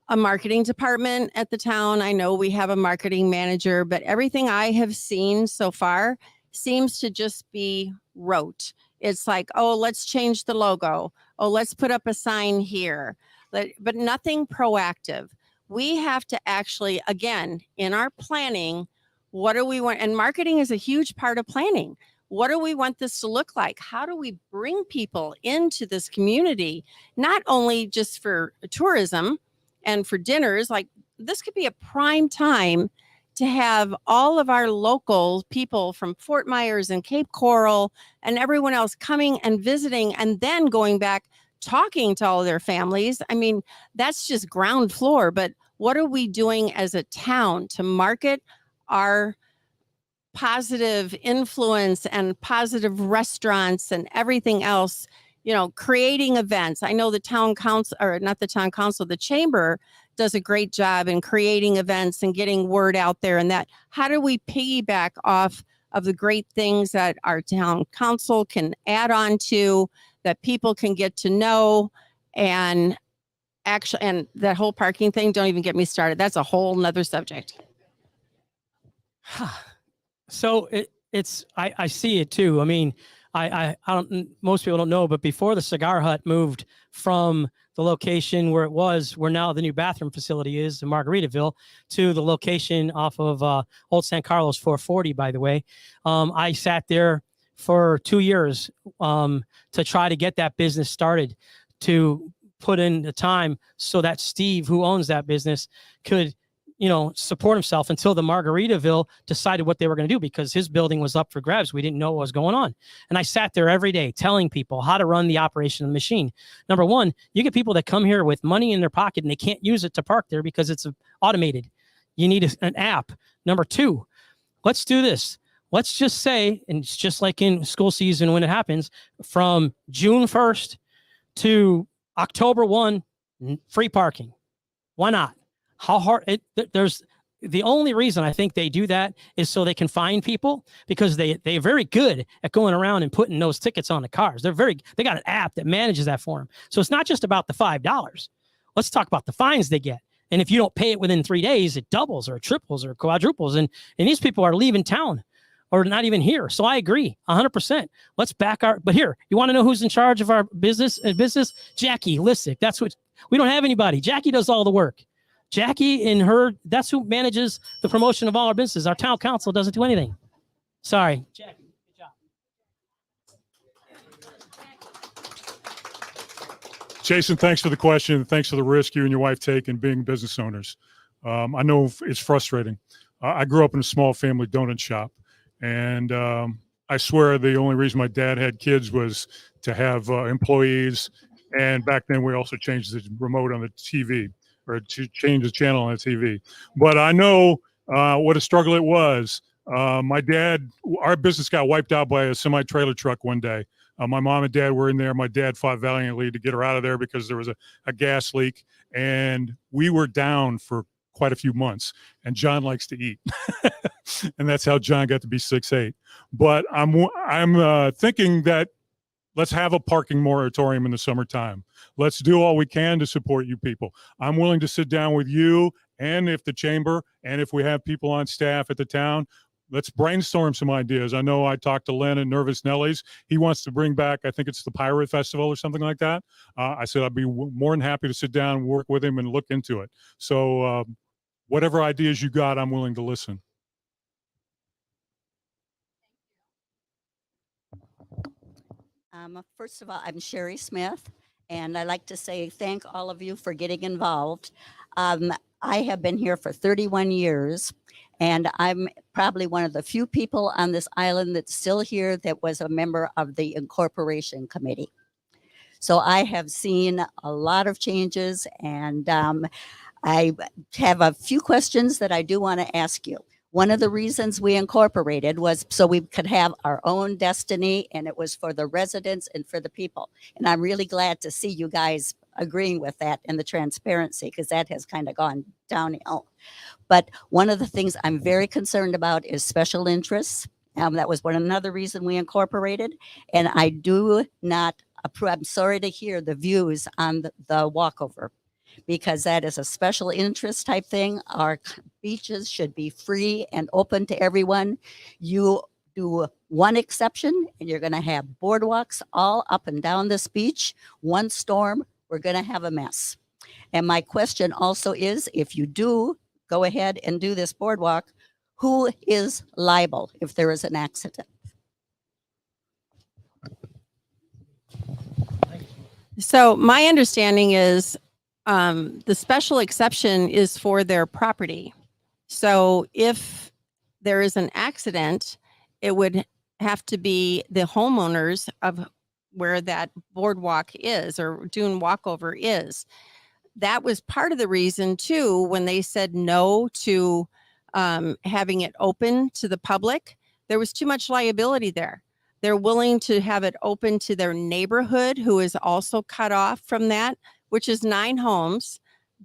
a marketing department at the town. I know we have a marketing manager, but everything I have seen so far seems to just be rote. It's like, oh, let's change the logo. Oh, let's put up a sign here, but nothing proactive. We have to actually, again, in our planning, what do we want? And marketing is a huge part of planning. What do we want this to look like? How do we bring people into this community, not only just for tourism and for dinners? Like, this could be a prime time to have all of our local people from Fort Myers and Cape Coral and everyone else coming and visiting, and then going back talking to all of their families. I mean, that's just ground floor. But what are we doing as a town to market our positive influence and positive restaurants and everything else? You know, creating events. I know the town council, or not the town council, the chamber does a great job in creating events and getting word out there. And that, how do we piggyback off of the great things that our town council can add on to, that people can get to know? And actually, and that whole parking thing, don't even get me started. That's a whole nother subject. So I see it too. I mean, I don't, most people don't know, but before the Cigar Hut moved from the location where it was, where now the new bathroom facility is in Margaritaville, to the location off of Old San Carlos 440, by the way, I sat there for 2 years to try to get that business started, to put in the time so that Steve, who owns that business, could, you know, support himself until the Margaritaville decided what they were going to do, because his building was up for grabs. We didn't know what was going on. And I sat there every day telling people how to run the operation of the machine. Number one, you get people that come here with money in their pocket and they can't use it to park there because it's automated. You need an app. Number two, let's do this. Let's just say, and it's just like in school season when it happens, from June 1st to October 1, free parking. Why not? How hard there's the only reason I think they do that is so they can find people, because they're very good at going around and putting those tickets on the cars. They got an app that manages that for them. So it's not just about the $5. Let's talk about the fines they get. And if you don't pay it within 3 days, it doubles or triples or quadruples. And these people are leaving town or not even here. So I agree 100%. Let's back but here, you want to know who's in charge of our business? Jackie Lissick. That's what, we don't have anybody. Jackie does all the work. Jackie and her, that's who manages the promotion of all our businesses. Our town council doesn't do anything. Sorry. Jackie, good job. Jason, thanks for the question. Thanks for the risk you and your wife take in being business owners. I know it's frustrating. I grew up in a small family donut shop, and I swear the only reason my dad had kids was to have employees. And back then we also changed the remote on the TV, or to change the channel on the TV. But I know what a struggle it was. My dad, our business got wiped out by a semi-trailer truck one day. My mom and dad were in there. My dad fought valiantly to get her out of there because there was a gas leak. And we were down for quite a few months. And John likes to eat. And that's how John got to be 6'8". But I'm thinking that let's have a parking moratorium in the summertime. Let's do all we can to support you people. I'm willing to sit down with you, and if the chamber, and if we have people on staff at the town, let's brainstorm some ideas. I know I talked to Len at Nervous Nellies. He wants to bring back, I think it's the Pirate Festival or something like that. I said I'd be more than happy to sit down and work with him and look into it. So whatever ideas you got, I'm willing to listen. First of all, I'm Sherry Smith, and I'd like to say thank all of you for getting involved. I have been here for 31 years, and I'm probably one of the few people on this island that's still here that was a member of the incorporation committee. So I have seen a lot of changes, and I have a few questions that I do want to ask you. One of the reasons we incorporated was so we could have our own destiny, and it was for the residents and for the people. And I'm really glad to see you guys agreeing with that and the transparency, because that has kind of gone downhill. But one of the things I'm very concerned about is special interests. That was another reason we incorporated. And I do not approve. I'm sorry to hear the views on the walkover, because that is a special interest type thing. Our beaches should be free and open to everyone. You do one exception, and you're going to have boardwalks all up and down this beach. One storm, we're going to have a mess. And my question also is, if you do go ahead and do this boardwalk, who is liable if there is an accident? So my understanding is the special exception is for their property. So if there is an accident, it would have to be the homeowners of where that boardwalk is or dune walkover is. That was part of the reason too, when they said no to having it open to the public, there was too much liability there. They're willing to have it open to their neighborhood, who is also cut off from that, which is 9 homes,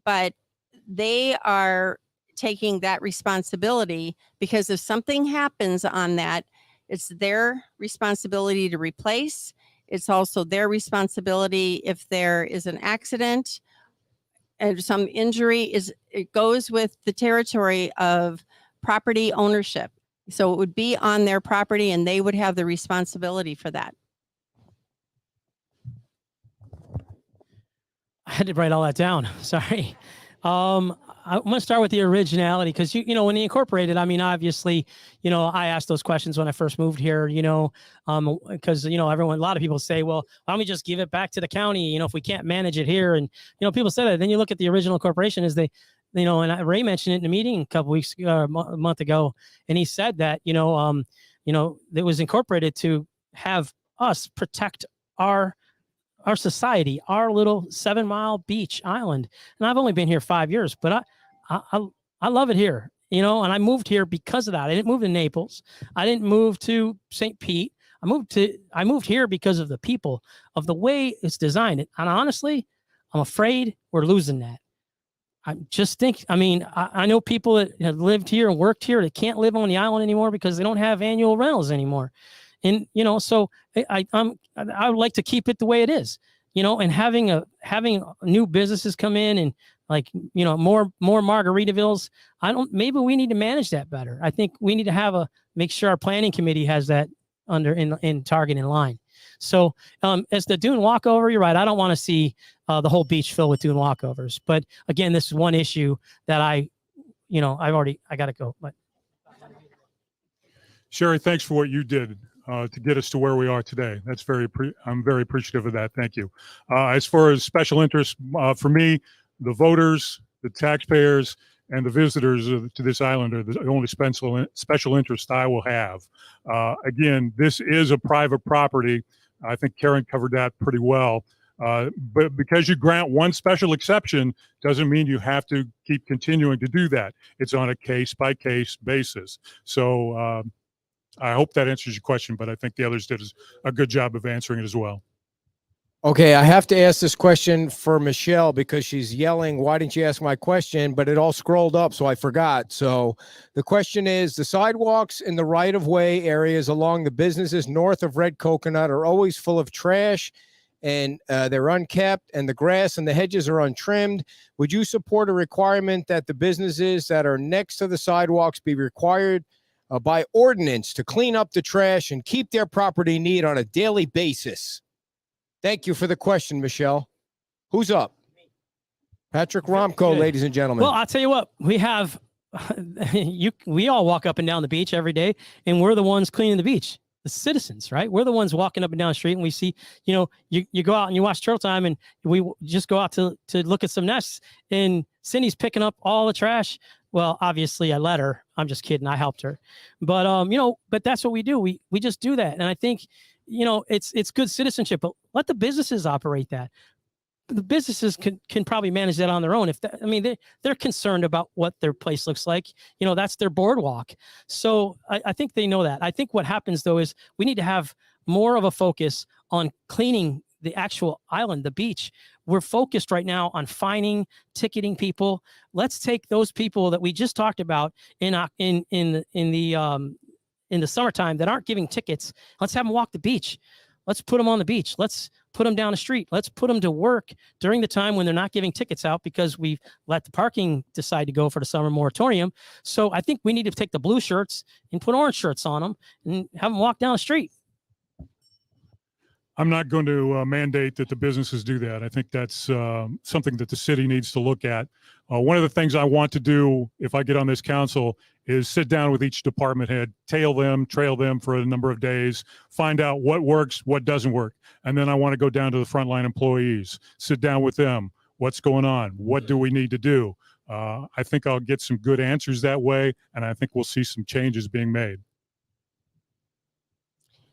but they are taking that responsibility because if something happens on that, it's their responsibility to replace. It's also their responsibility if there is an accident and some injury, it goes with the territory of property ownership. So it would be on their property and they would have the responsibility for that. I had to write all that down. Sorry. I'm going to start with the originality because, you know, when they incorporated, I mean, obviously, you know, I asked those questions when I first moved here, you know, because, you know, a lot of people say, well, why don't we just give it back to the county, you know, if we can't manage it here. And, you know, people said that. Then you look at the original incorporation as they, you know, and Ray mentioned it in a meeting a couple weeks, a month ago, and he said that, it was incorporated to have us protect our society, our little 7-mile beach island. And I've only been here 5 years, but I love it here, you know, and I moved here because of that. I didn't move to Naples. I didn't move to St. Pete. I moved here because of the people, of the way it's designed. And honestly, I'm afraid we're losing that. I know people that have lived here and worked here that can't live on the island anymore because they don't have annual rentals anymore. And, you know, so I would like to keep it the way it is, you know, and having new businesses come in and, like, you know, more Margaritavilles. Maybe we need to manage that better. I think we need to make sure our planning committee has that in target in line. So as the dune walkover, you're right. I don't want to see the whole beach filled with dune walkovers. But again, this is one issue that I got to go. But Sherry, thanks for what you did to get us to where we are today. That's I'm very appreciative of that. Thank you. As far as special interest, for me, the voters, the taxpayers, and the visitors to this island are the only special interest I will have. Again, this is a private property. I think Karen covered that pretty well. But because you grant one special exception doesn't mean you have to keep continuing to do that. It's on a case-by-case basis. So I hope that answers your question, but I think the others did a good job of answering it as well. Okay, I have to ask this question for Michelle because she's yelling, why didn't you ask my question? But it all scrolled up, so I forgot. So the question is, the sidewalks in the right-of-way areas along the businesses north of Red Coconut are always full of trash, and they're unkept, and the grass and the hedges are untrimmed. Would you support a requirement that the businesses that are next to the sidewalks be required by ordinance to clean up the trash and keep their property neat on a daily basis? Thank you for the question, Michelle. Who's up? Patrick Romko, ladies and gentlemen. Well, I'll tell you what, we have, we all walk up and down the beach every day, and we're the ones cleaning the beach, the citizens, right? We're the ones walking up and down the street, and we see, you know, you go out and you watch Turtle Time, and we just go out to look at some nests, and Cindy's picking up all the trash. Well, obviously I let her. I'm just kidding. I helped her. But, but that's what we do. We just do that. And I think, it's good citizenship, but let the businesses operate that. The businesses can probably manage that on their own. They're concerned about what their place looks like. That's their boardwalk. So I think they know that. I think what happens though is we need to have more of a focus on cleaning the actual island, the beach. We're focused right now on fining, ticketing people. Let's take those people that we just talked about in the summertime that aren't giving tickets. Let's have them walk the beach. Let's put them on the beach. Let's put them down the street. Let's put them to work during the time when they're not giving tickets out because we've let the parking decide to go for the summer moratorium. So I think we need to take the blue shirts and put orange shirts on them and have them walk down the street. I'm not going to mandate that the businesses do that. I think that's something that the city needs to look at. One of the things I want to do if I get on this council is sit down with each department head, trail them for a number of days, find out what works, what doesn't work. And then I want to go down to the frontline employees, sit down with them. What's going on? What do we need to do? I think I'll get some good answers that way, and I think we'll see some changes being made.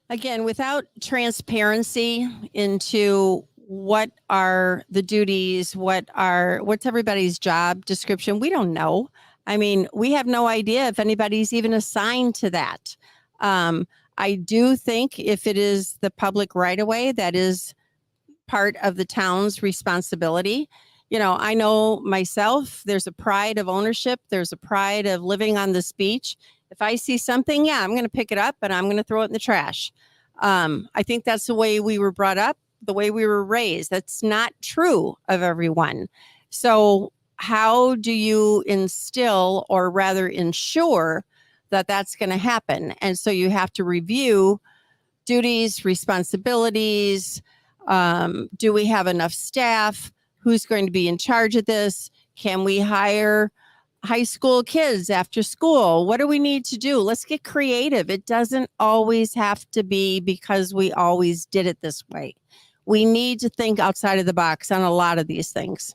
Again, without transparency into what are the duties, what's everybody's job description, we don't know. I mean, we have no idea if anybody's even assigned to that. I do think if it is the public right of way, that is part of the town's responsibility. You know, I know myself, there's a pride of ownership. There's a pride of living on this beach. If I see something, yeah, I'm going to pick it up and I'm going to throw it in the trash. I think that's the way we were brought up, the way we were raised. That's not true of everyone. So how do you instill, or rather ensure, that that's going to happen? And so you have to review duties, responsibilities. Do we have enough staff? Who's going to be in charge of this? Can we hire high school kids after school? What do we need to do? Let's get creative. It doesn't always have to be because we always did it this way. We need to think outside of the box on a lot of these things.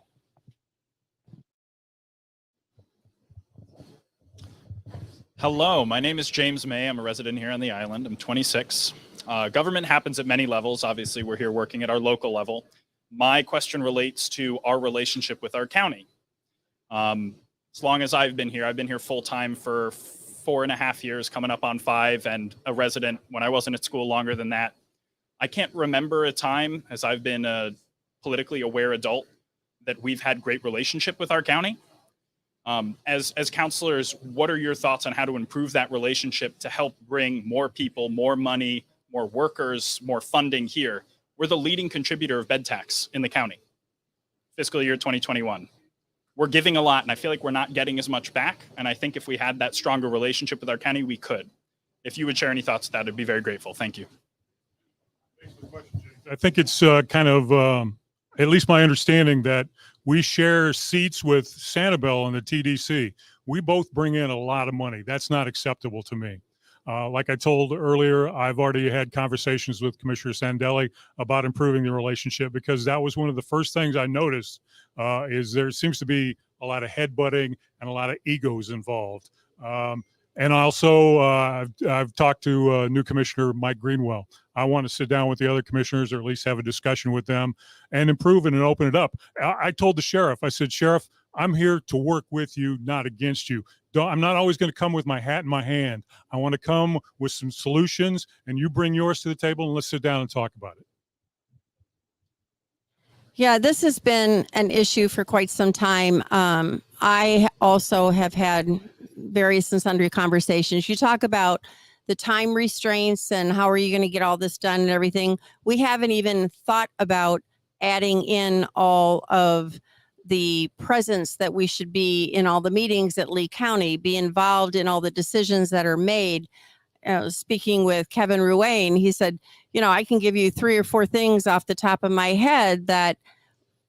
Hello, my name is James May. I'm a resident here on the island. I'm 26. Government happens at many levels. Obviously, we're here working at our local level. My question relates to our relationship with our county. As long as I've been here full-time for 4.5 years, coming up on 5, and a resident when I wasn't at school longer than that. I can't remember a time, as I've been a politically aware adult, that we've had great relationship with our county. As counselors, what are your thoughts on how to improve that relationship to help bring more people, more money, more workers, more funding here? We're the leading contributor of bed tax in the county, fiscal year 2021. We're giving a lot, and I feel like we're not getting as much back. And I think if we had that stronger relationship with our county, we could. If you would share any thoughts on that, I'd be very grateful. Thank you. I think it's kind of, at least my understanding, that we share seats with Sanibel and the TDC. We both bring in a lot of money. That's not acceptable to me. Like I told earlier, I've already had conversations with Commissioner Sandelli about improving the relationship, because that was one of the first things I noticed is there seems to be a lot of headbutting and a lot of egos involved. And also, I've talked to new Commissioner Mike Greenwell. I want to sit down with the other commissioners, or at least have a discussion with them and improve it and open it up. I told the sheriff, I said, Sheriff, I'm here to work with you, not against you. I'm not always going to come with my hat in my hand. I want to come with some solutions, and you bring yours to the table, and let's sit down and talk about it. Yeah, this has been an issue for quite some time. I also have had various and sundry conversations. You talk about the time restraints and how are you going to get all this done and everything. We haven't even thought about adding in all of the presence that we should be in all the meetings at Lee County, be involved in all the decisions that are made. Speaking with Kevin Ruane, he said, you know, I can give you 3 or 4 things off the top of my head that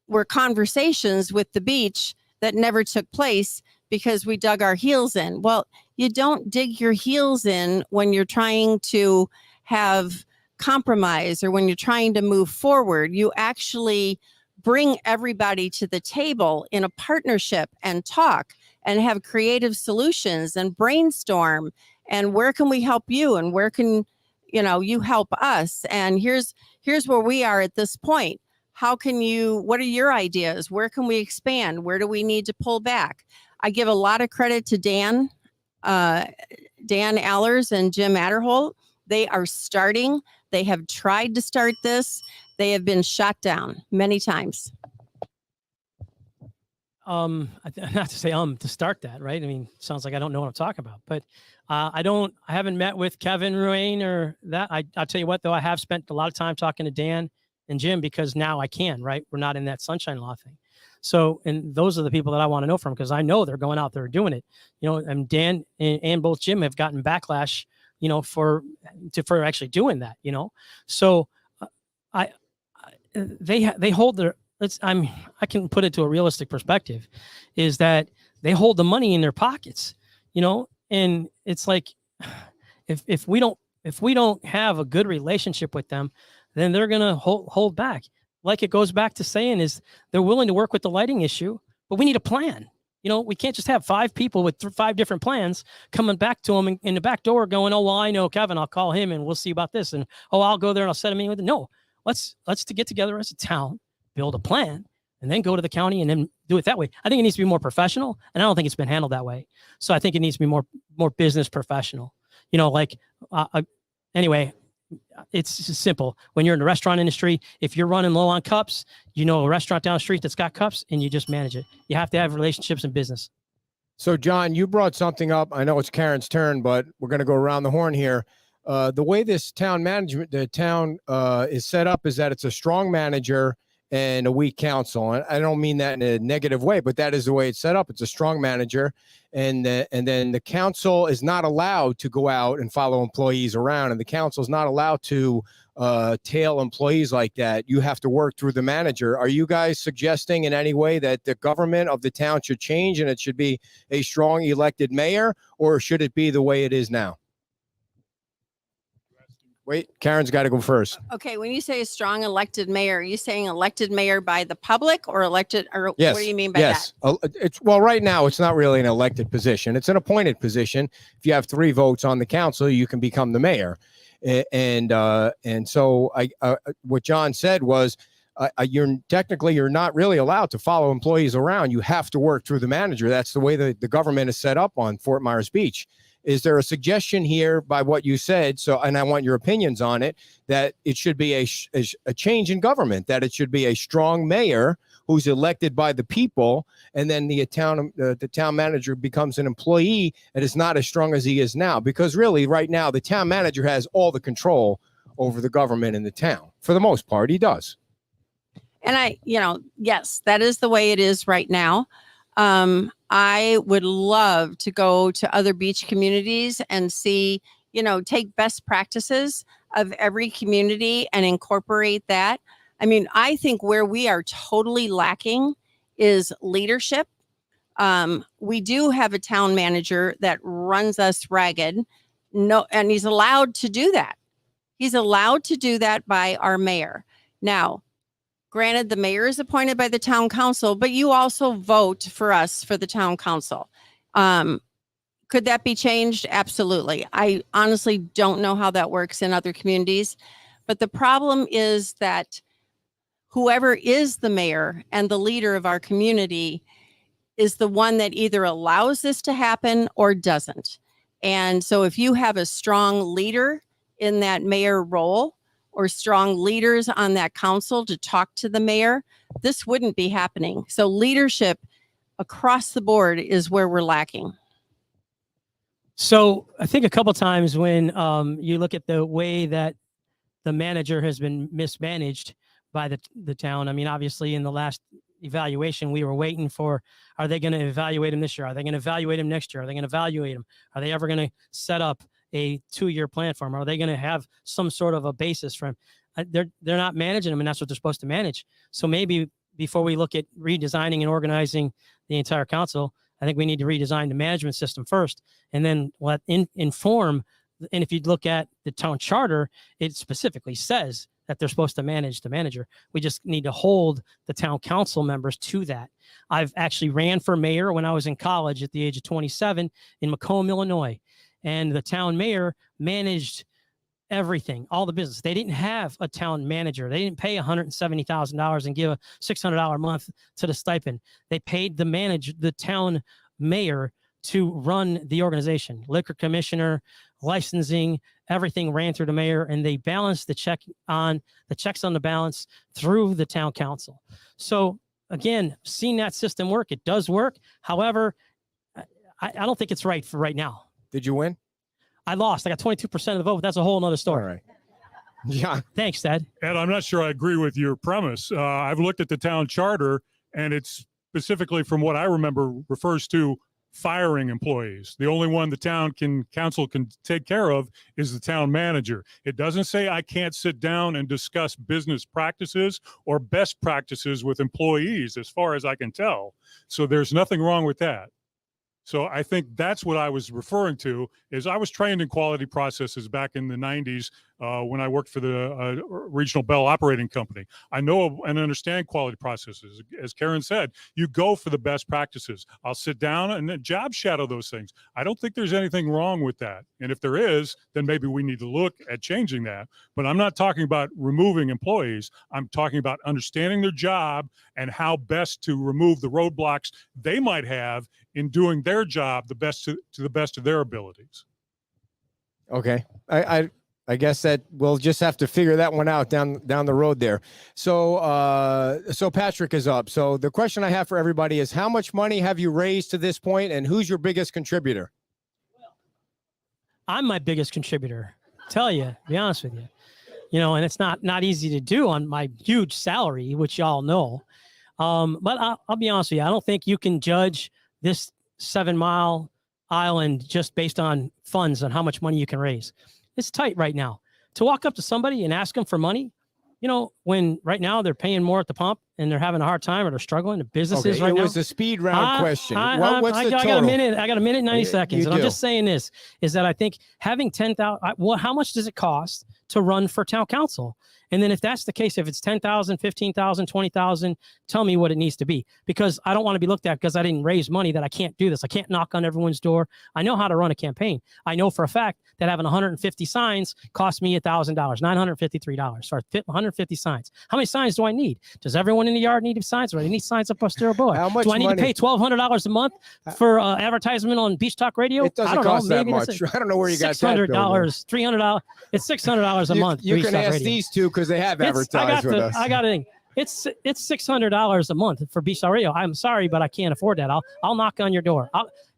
were conversations with the beach that never took place because we dug our heels in. Well, you don't dig your heels in when you're trying to have compromise or when you're trying to move forward. You actually bring everybody to the table in a partnership and talk and have creative solutions and brainstorm. And where can we help you? And where can, you help us? And here's where we are at this point. How can what are your ideas? Where can we expand? Where do we need to pull back? I give a lot of credit to Dan Allers and Jim Adderholt. They are starting. They have tried to start this. They have been shot down many times. Not to say to start that, right? I mean, sounds like I don't know what I'm talking about, but I haven't met with Kevin Ruane or that. I'll tell you what, though, I have spent a lot of time talking to Dan and Jim because now I can, right? We're not in that sunshine law thing. So, and those are the people that I want to know from, because I know they're going out there doing it, and Dan and both Jim have gotten backlash, for actually doing that, So they hold their. I can put it to a realistic perspective, is that they hold the money in their pockets, and it's like, if we don't have a good relationship with them, then they're gonna hold back. Like it goes back to saying is they're willing to work with the lighting issue, but we need a plan. We can't just have 5 people with 5 different plans coming back to them in the back door going, oh, well, I know Kevin, I'll call him and we'll see about this. And, oh, I'll go there and I'll set a meeting with him. No, let's to get together as a town, build a plan, and then go to the county and then do it that way. I think it needs to be more professional, and I don't think it's been handled that way. So I think it needs to be more business professional. Anyway, it's just simple. When you're in the restaurant industry, if you're running low on cups, a restaurant down the street that's got cups, and you just manage it. You have to have relationships in business. So, John, you brought something up. I know it's Karen's turn, but we're going to go around the horn here. The way this the town is set up is that it's a strong manager and a weak council. And I don't mean that in a negative way, but that is the way it's set up. It's a strong manager, and then the council is not allowed to go out and follow employees around, and the council is not allowed to tail employees like that. You have to work through the manager. Are you guys suggesting in any way that the government of the town should change and it should be a strong elected mayor, or should it be the way it is now? Wait, Karen's got to go first. Okay, when you say a strong elected mayor, are you saying elected mayor by the public or elected, or Yes. what do you mean by yes. that? Well, right now it's not really an elected position. It's an appointed position. If you have 3 votes on the council, you can become the mayor. And so what John said was, you're not really allowed to follow employees around. You have to work through the manager. That's the way the government is set up on Fort Myers Beach. Is there a suggestion here by what you said? So, and I want your opinions on it, that it should be a change in government, that it should be a strong mayor who's elected by the people, and then the town manager becomes an employee and is not as strong as he is now. Because really, right now, the town manager has all the control over the government in the town. For the most part, he does. And yes, that is the way it is right now. I would love to go to other beach communities and see, take best practices of every community and incorporate that. I mean, I think where we are totally lacking is leadership. We do have a town manager that runs us ragged. No, and he's allowed to do that. He's allowed to do that by our mayor. Now, granted, the mayor is appointed by the town council, but you also vote for us for the town council. Could that be changed? Absolutely. I honestly don't know how that works in other communities, but the problem is that whoever is the mayor and the leader of our community is the one that either allows this to happen or doesn't. And so if you have a strong leader in that mayor role, or strong leaders on that council to talk to the mayor, this wouldn't be happening. So leadership across the board is where we're lacking. So I think a couple times when you look at the way that the manager has been mismanaged by the town. I mean, obviously in the last evaluation, we were waiting for, are they going to evaluate him this year? Are they going to evaluate him next year? Are they going to evaluate him? Are they ever going to set up a 2-year plan for him? Are they going to have some sort of a basis for him? They're not managing them, and that's what they're supposed to manage. So maybe before we look at redesigning and organizing the entire council, I think we need to redesign the management system first, and then let inform. And if you look at the town charter, it specifically says that they're supposed to manage the manager. We just need to hold the town council members to that. I've actually ran for mayor when I was in college at the age of 27 in Macomb, Illinois. And the town mayor managed everything, all the business. They didn't have a town manager. They didn't pay $170,000 and give a $600 a month to the stipend. They paid the town mayor to run the organization. Liquor commissioner, licensing, everything ran through the mayor, and they balanced the checks on the balance through the town council. So again, seeing that system work, it does work. However, I don't think it's right for right now. Did you win? I lost. I got 22% of the vote. But that's a whole nother story. All right. Yeah. Thanks, Ed. Ed, I'm not sure I agree with your premise. I've looked at the town charter, and it's specifically, from what I remember, refers to firing employees. The only one the council can take care of is the town manager. It doesn't say I can't sit down and discuss business practices or best practices with employees, as far as I can tell. So there's nothing wrong with that. So I think that's what I was referring to. Is I was trained in quality processes back in the 90s when I worked for the Regional Bell Operating Company. I know and understand quality processes. As Karen said, you go for the best practices. I'll sit down and job shadow those things. I don't think there's anything wrong with that. And if there is, then maybe we need to look at changing that. But I'm not talking about removing employees. I'm talking about understanding their job and how best to remove the roadblocks they might have in doing their job the best to the best of their abilities. Okay. I guess that we'll just have to figure that one out down the road there. So so Patrick is up. So the question I have for everybody is, how much money have you raised to this point, and who's your biggest contributor? I'm my biggest contributor. Tell you, to be honest with you, and it's not easy to do on my huge salary, which y'all know. But I'll be honest with you. I don't think you can judge this 7 Mile Island just based on funds and how much money you can raise. It's tight right now. To walk up to somebody and ask them for money, when right now they're paying more at the pump and they're having a hard time or they're struggling, the businesses right now. It was a speed round question. What's the total? I got a minute, 90 seconds. And I'm do. just saying this, is that I think having 10,000, how much does it cost to run for town council? And then if that's the case, if it's 10,000, 15,000, 20,000, tell me what it needs to be, because I don't want to be looked at because I didn't raise money that I can't do this. I can't knock on everyone's door. I know how to run a campaign. I know for a fact that having 150 signs cost me $1,000, $953 for 150 signs. How many signs do I need? Does everyone in the yard need signs? Or do I need signs up Ostero Boy? How much do I need money? to pay $1,200 a month for advertisement on Beach Talk Radio? It doesn't cost that much. I don't know where you got that $600, $300. It's $600 a month. You can ask these two because they have advertised with us. I got to think. It's $600 a month for Beach Talk Radio. I'm sorry, but I can't afford that. I'll knock on your door.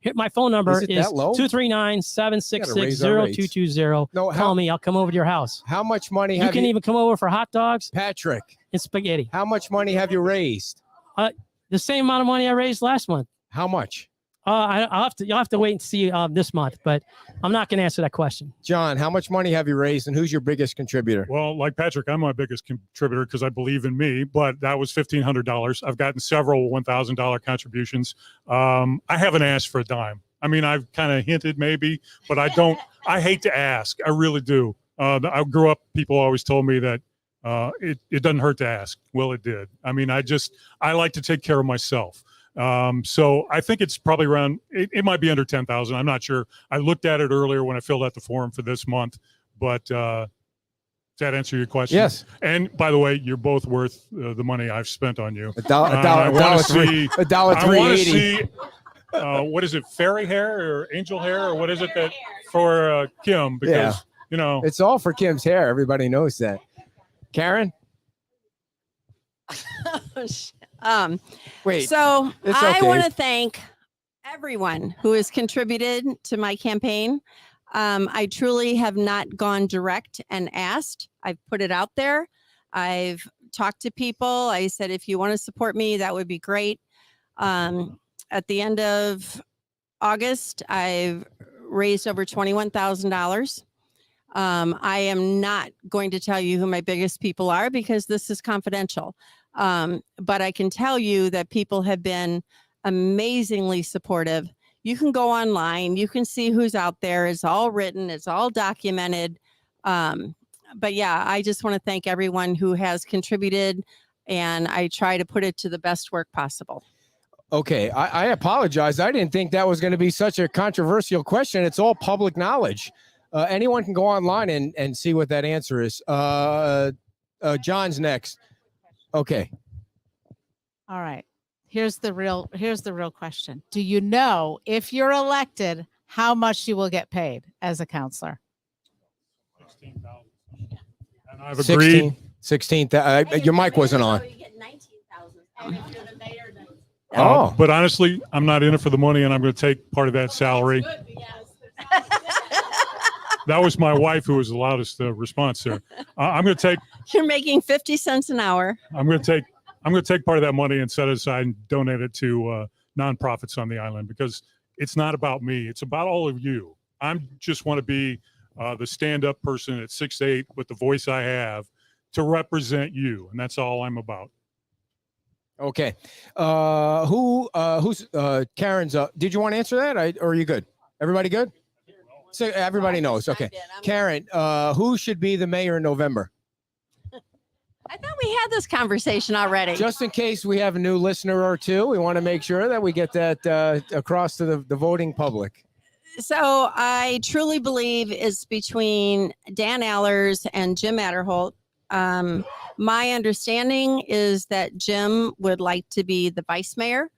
Hit my phone number is 239-766-0220. No, call me. I'll come over to your house. How much money you can even come over for hot dogs, Patrick, and spaghetti. How much money have you raised? The same amount of money I raised last month. How much? You'll have to wait and see this month, but I'm not going to answer that question. John, how much money have you raised, and who's your biggest contributor? Well, like Patrick, I'm my biggest contributor because I believe in me, but that was $1,500. I've gotten several $1,000 contributions. I haven't asked for a dime. I mean, I've kind of hinted maybe, but I hate to ask. I really do. I grew up, people always told me that it doesn't hurt to ask. Well, it did. I mean, I like to take care of myself. So I think it's probably around, it might be under 10,000. I'm not sure. I looked at it earlier when I filled out the form for this month, but does that answer your question? Yes. And by the way, you're both worth the money I've spent on you. $1.380. What is it? Fairy hair or angel hair or what is it that for Kim? Because, it's all for Kim's hair. Everybody knows that. Karen? Wait. So I okay. want to thank everyone who has contributed to my campaign. I truly have not gone direct and asked. I've put it out there. I've talked to people. I said, if you want to support me, that would be great. At the end of August, I've raised over $21,000. I am not going to tell you who my biggest people are because this is confidential. But I can tell you that people have been amazingly supportive. You can go online, you can see who's out there. It's all written, it's all documented. But yeah, I just want to thank everyone who has contributed, and I try to put it to the best work possible. Okay, I apologize. I didn't think that was going to be such a controversial question. It's all public knowledge. Anyone can go online and see what that answer is. John's next. Okay. All right. Here's the real question. Do you know, if you're elected, how much you will get paid as a counselor? $16,000. And I've agreed. 16. Your mic wasn't on. But honestly, I'm not in it for the money, and I'm going to take part of that salary. That was my wife who was the loudest response there. I'm going to take. You're making 50 cents an hour. I'm going to take part of that money and set it aside and donate it to nonprofits on the island because it's not about me. It's about all of you. I just want to be the stand-up person at 6'8" with the voice I have to represent you, and that's all I'm about. Okay. Who's Karen's up? Did you want to answer that? Or are you good? Everybody good? So everybody knows. Okay. Karen, who should be the mayor in November? I thought we had this conversation already. Just in case we have a new listener or two, we want to make sure that we get that across to the voting public. So I truly believe it's between Dan Allers and Jim Adderholt. My understanding is that Jim would like to be the vice mayor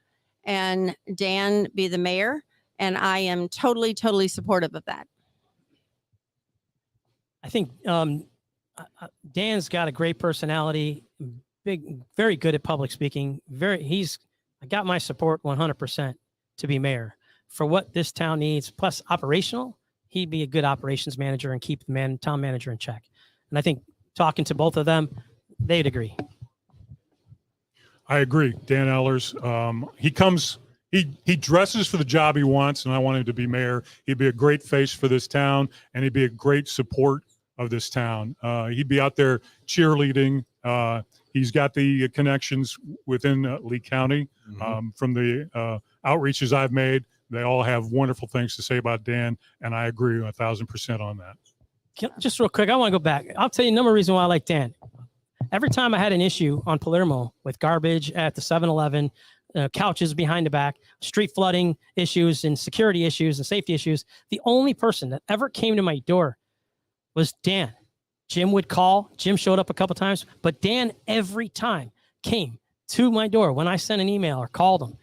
and Dan be the mayor. And I am totally, totally supportive of that. I think Dan's got a great personality, very good at public speaking. I got my support 100% to be mayor for what this town needs. Plus operational, he'd be a good operations manager and keep the town manager in check. And I think talking to both of them, they'd agree. I agree. Dan Ellers, he dresses for the job he wants, and I want him to be mayor. He'd be a great face for this town, and he'd be a great support of this town. He'd be out there cheerleading. He's got the connections within Lee County. From the outreaches I've made, they all have wonderful things to say about Dan, and I agree 1,000% on that. Just real quick, I want to go back. I'll tell you a number of reasons why I like Dan. Every time I had an issue on Palermo with garbage at the 7-Eleven, couches behind the back, street flooding issues and security issues and safety issues, the only person that ever came to my door was Dan. Jim would call. Jim showed up a couple times, but Dan every time came to my door when I sent an email or called him,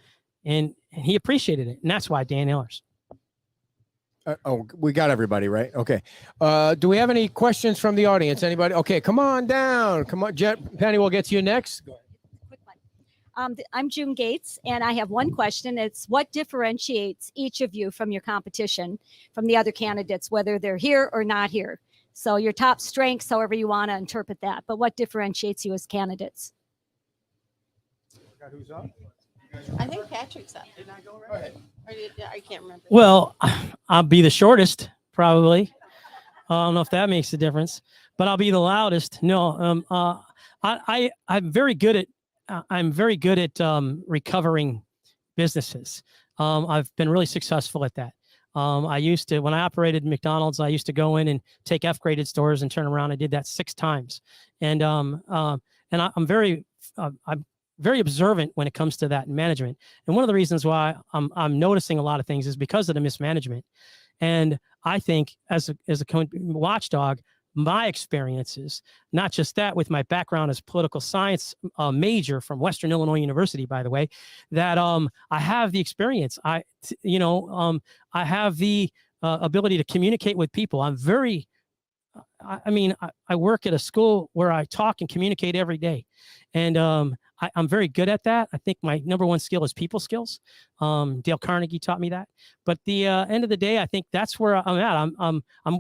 and he appreciated it. And that's why Dan Ellers. We got everybody, right? Okay. Do we have any questions from the audience? Anybody? Okay, come on down. Come on, Penny, we'll get to you next. I'm June Gates, and I have one question. It's what differentiates each of you from your competition, from the other candidates, whether they're here or not here? So your top strengths, however you want to interpret that, but what differentiates you as candidates? Who's up? I think Patrick's up. Did I go right? I can't remember. Well, I'll be the shortest, probably. I don't know if that makes a difference, but I'll be the loudest. No, I'm very good at recovering businesses. I've been really successful at that. I used to, when I operated McDonald's, I used to go in and take F-graded stores and turn around. I did that 6 times, and I'm very observant when it comes to that in management. And one of the reasons why I'm noticing a lot of things is because of the mismanagement. And I think as a watchdog, my experiences, not just that, with my background as political science major from Western Illinois University, by the way, that I have the experience. I have the ability to communicate with people. I'm very, I work at a school where I talk and communicate every day. And I'm very good at that. I think my number one skill is people skills. Dale Carnegie taught me that. But the end of the day, I think that's where I'm at.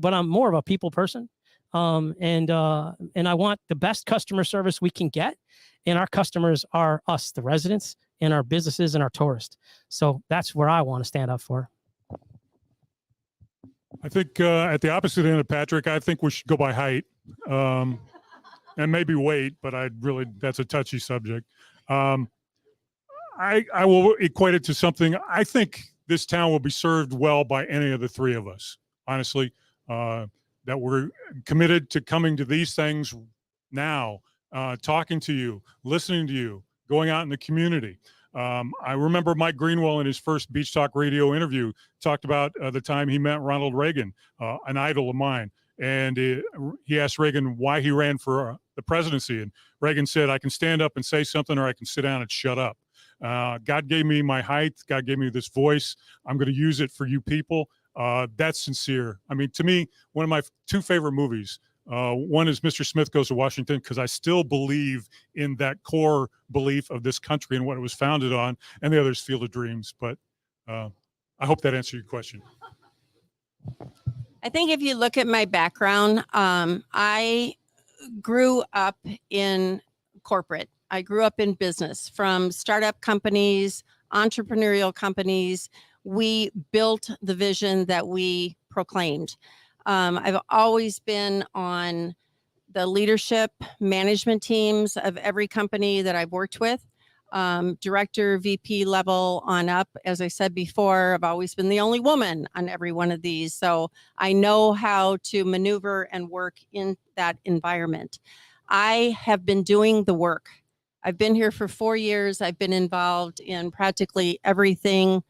But I'm more of a people person. And I want the best customer service we can get. And our customers are us, the residents, and our businesses and our tourists. So that's where I want to stand up for. I think at the opposite end of Patrick, I think we should go by height and maybe weight, but that's a touchy subject. I will equate it to something. I think this town will be served well by any of the three of us, honestly, that we're committed to coming to these things now, talking to you, listening to you, going out in the community. I remember Mike Greenwell in his first Beach Talk Radio interview talked about the time he met Ronald Reagan, an idol of mine. And he asked Reagan why he ran for the presidency. And Reagan said, I can stand up and say something, or I can sit down and shut up. God gave me my height. God gave me this voice. I'm going to use it for you people. That's sincere. I mean, to me, one of my 2 favorite movies, one is Mr. Smith Goes to Washington, because I still believe in that core belief of this country and what it was founded on, and the other is Field of Dreams. But I hope that answered your question. I think if you look at my background, I grew up in corporate. I grew up in business, from startup companies, entrepreneurial companies. we built the vision that we proclaimed. I've always been on the leadership management teams of every company that I've worked with, director, VP level on up. As I said before, I've always been the only woman on every one of these. So I know how to maneuver and work in that environment. I have been doing the work. I've been here for 4 years. I've been involved in practically everything,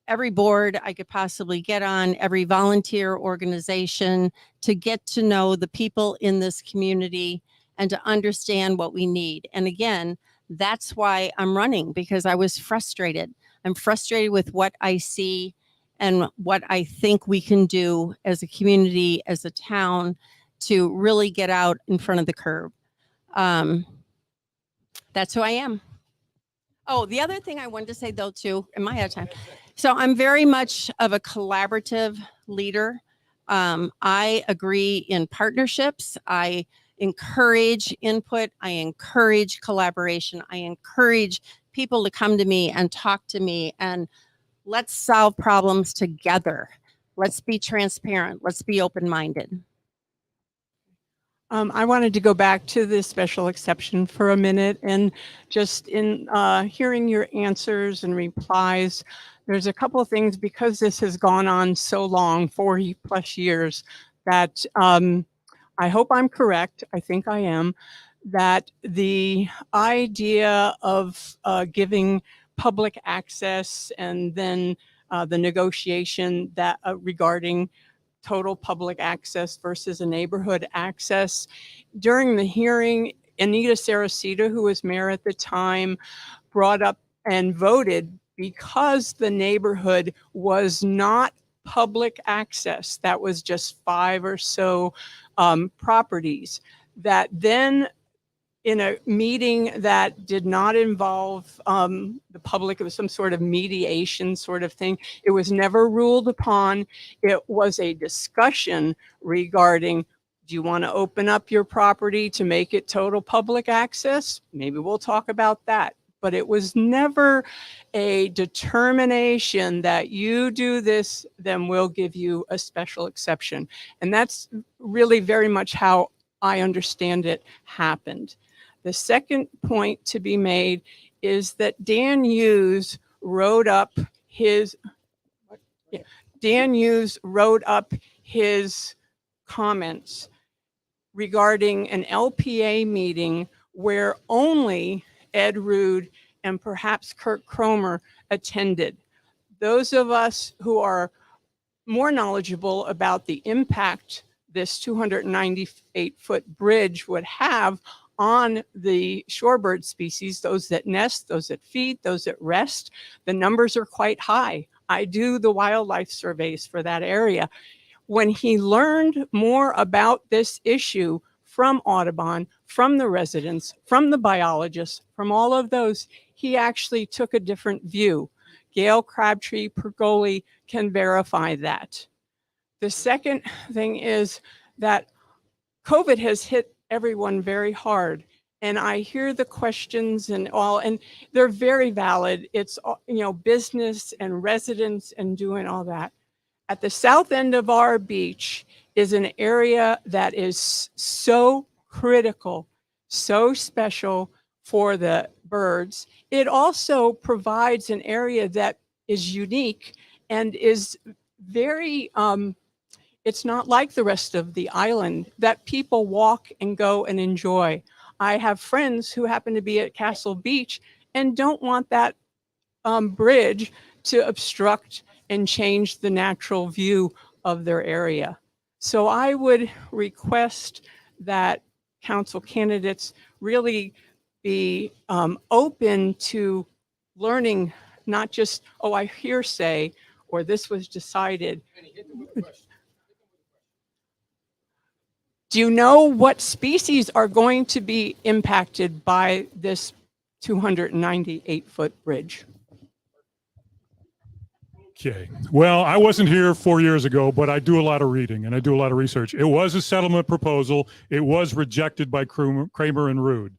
every board I could possibly get on, every volunteer organization, to get to know the people in this community and to understand what we need. And again, that's why I'm running, because I was frustrated. I'm frustrated with what I see and what I think we can do as a community, as a town, to really get out in front of the curve. That's who I am. Oh, the other thing I wanted to say though too, am I out of time? So I'm very much of a collaborative leader. I agree in partnerships. I encourage input. I encourage collaboration. I encourage people to come to me and talk to me, and let's solve problems together. Let's be transparent. Let's be open-minded. I wanted to go back to the special exception for a minute, and just in hearing your answers and replies, there's a couple of things, because this has gone on so long, 40+ years, that I hope I'm correct, I think I am, that the idea of giving public access and then the negotiation that regarding total public access versus a neighborhood access. During the hearing, Anita Saracita, who was mayor at the time, brought up and voted, because the neighborhood was not public access, that was just 5 or so properties, that then in a meeting that did not involve the public, it was some sort of mediation sort of thing. It was never ruled upon. It was a discussion regarding, do you want to open up your property to make it total public access? Maybe we'll talk about that. But it was never a determination that you do this, then we'll give you a special exception. And that's really very much how I understand it happened. The second point to be made is that Dan Hughes wrote up his comments regarding an LPA meeting where only Ed Rood and perhaps Kirk Cromer attended. Those of us who are more knowledgeable about the impact this 298-foot bridge would have on the shorebird species, those that nest, those that feed, those that rest, the numbers are quite high. I do the wildlife surveys for that area. When he learned more about this issue from Audubon, from the residents, from the biologists, from all of those, he actually took a different view. Gail Crabtree Pergoli can verify that. The second thing is that COVID has hit everyone very hard. And I hear the questions and all, and they're very valid. It's, business and residents and doing all that. At the south end of our beach is an area that is so critical, so special for the birds. It also provides an area that is unique and is very, it's not like the rest of the island that people walk and go and enjoy. I have friends who happen to be at Castle Beach and don't want that bridge to obstruct and change the natural view of their area. So I would request that council candidates really be open to learning, not just, oh, I hearsay, or this was decided. Do you know what species are going to be impacted by this 298-foot bridge? Okay. Well, I wasn't here 4 years ago, but I do a lot of reading and I do a lot of research. It was a settlement proposal. It was rejected by Kramer and Rood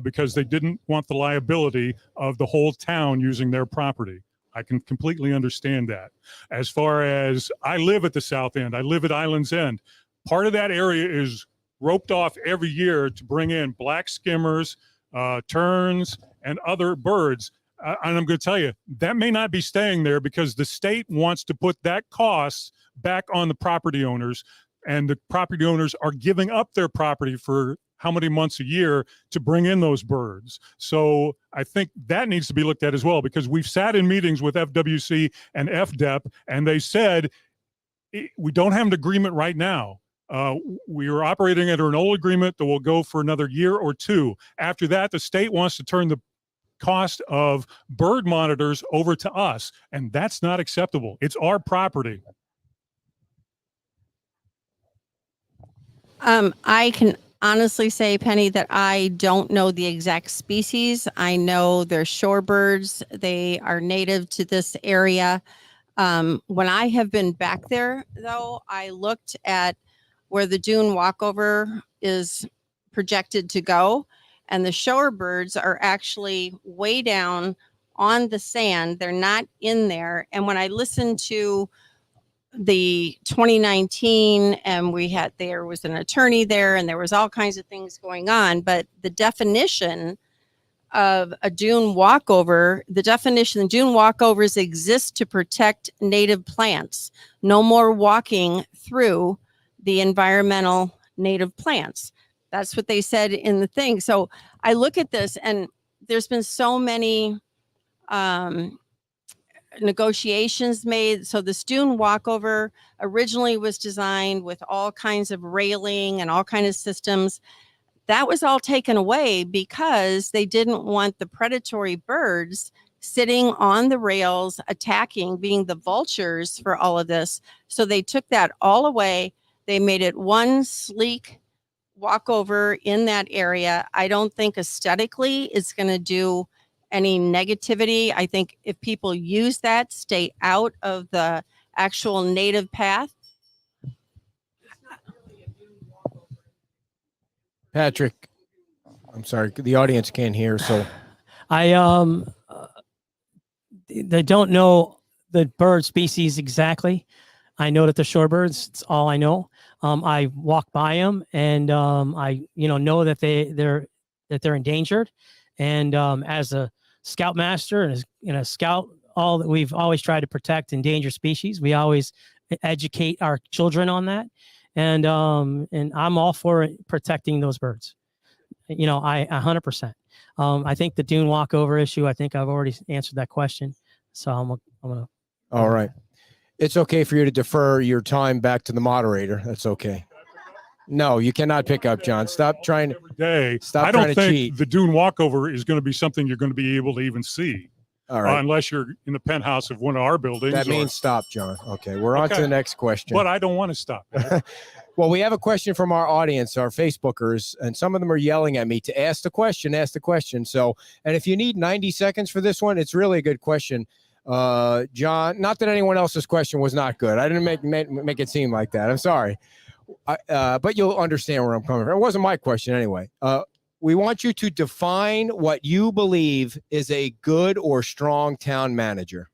because they didn't want the liability of the whole town using their property. I can completely understand that. As far as I live at the south end, I live at Island's End. Part of that area is roped off every year to bring in black skimmers, terns, and other birds. And I'm going to tell you, that may not be staying there because the state wants to put that cost back on the property owners. And the property owners are giving up their property for how many months a year to bring in those birds. So I think that needs to be looked at as well, because we've sat in meetings with FWC and FDEP, and they said, we don't have an agreement right now. We are operating under an old agreement that will go for another year or two. After that, the state wants to turn the cost of bird monitors over to us, and that's not acceptable. It's our property. I can honestly say, Penny, that I don't know the exact species. I know they're shorebirds. They are native to this area. When I have been back there, though, I looked at where the dune walkover is projected to go, and the shorebirds are actually way down on the sand. They're not in there. And when I listened to the 2019, and there was an attorney there, and there was all kinds of things going on, but the definition of a dune walkover, dune walkovers exist to protect native plants. No more walking through the environmental native plants. That's what they said in the thing. So I look at this, and there's been so many negotiations made. So this dune walkover originally was designed with all kinds of railing and all kinds of systems. That was all taken away because they didn't want the predatory birds sitting on the rails, attacking, being the vultures for all of this. So they took that all away. They made it one sleek walkover in that area. I don't think aesthetically it's going to do any negativity. I think if people use that, stay out of the actual native path. Patrick, I'm sorry, the audience can't hear, so they don't know the bird species exactly. I know that they're shorebirds. It's all I know. I walk by them, and I know that they're endangered. And as a scoutmaster and a scout, we've always tried to protect endangered species. We always educate our children on that. And I'm all for protecting those birds. I 100%. I think the dune walkover issue, I think I've already answered that question. So I'm gonna. All right. It's okay for you to defer your time back to the moderator. That's okay. No, you cannot pick up, John. Stop trying every day. Stop I trying don't to think cheat. the dune walkover is going to be something you're going to be able to even see. All right. Unless you're in the penthouse of one of our buildings. That means stop, John. Okay, we're on to Okay. the next question. But I don't want to stop. Well, we have a question from our audience, our Facebookers, and some of them are yelling at me to ask the question. So, and if you need 90 seconds for this one, it's really a good question. John, not that anyone else's question was not good. I didn't make it seem like that. I'm sorry. But you'll understand where I'm coming from. It wasn't my question anyway. We want you to define what you believe is a good or strong town manager.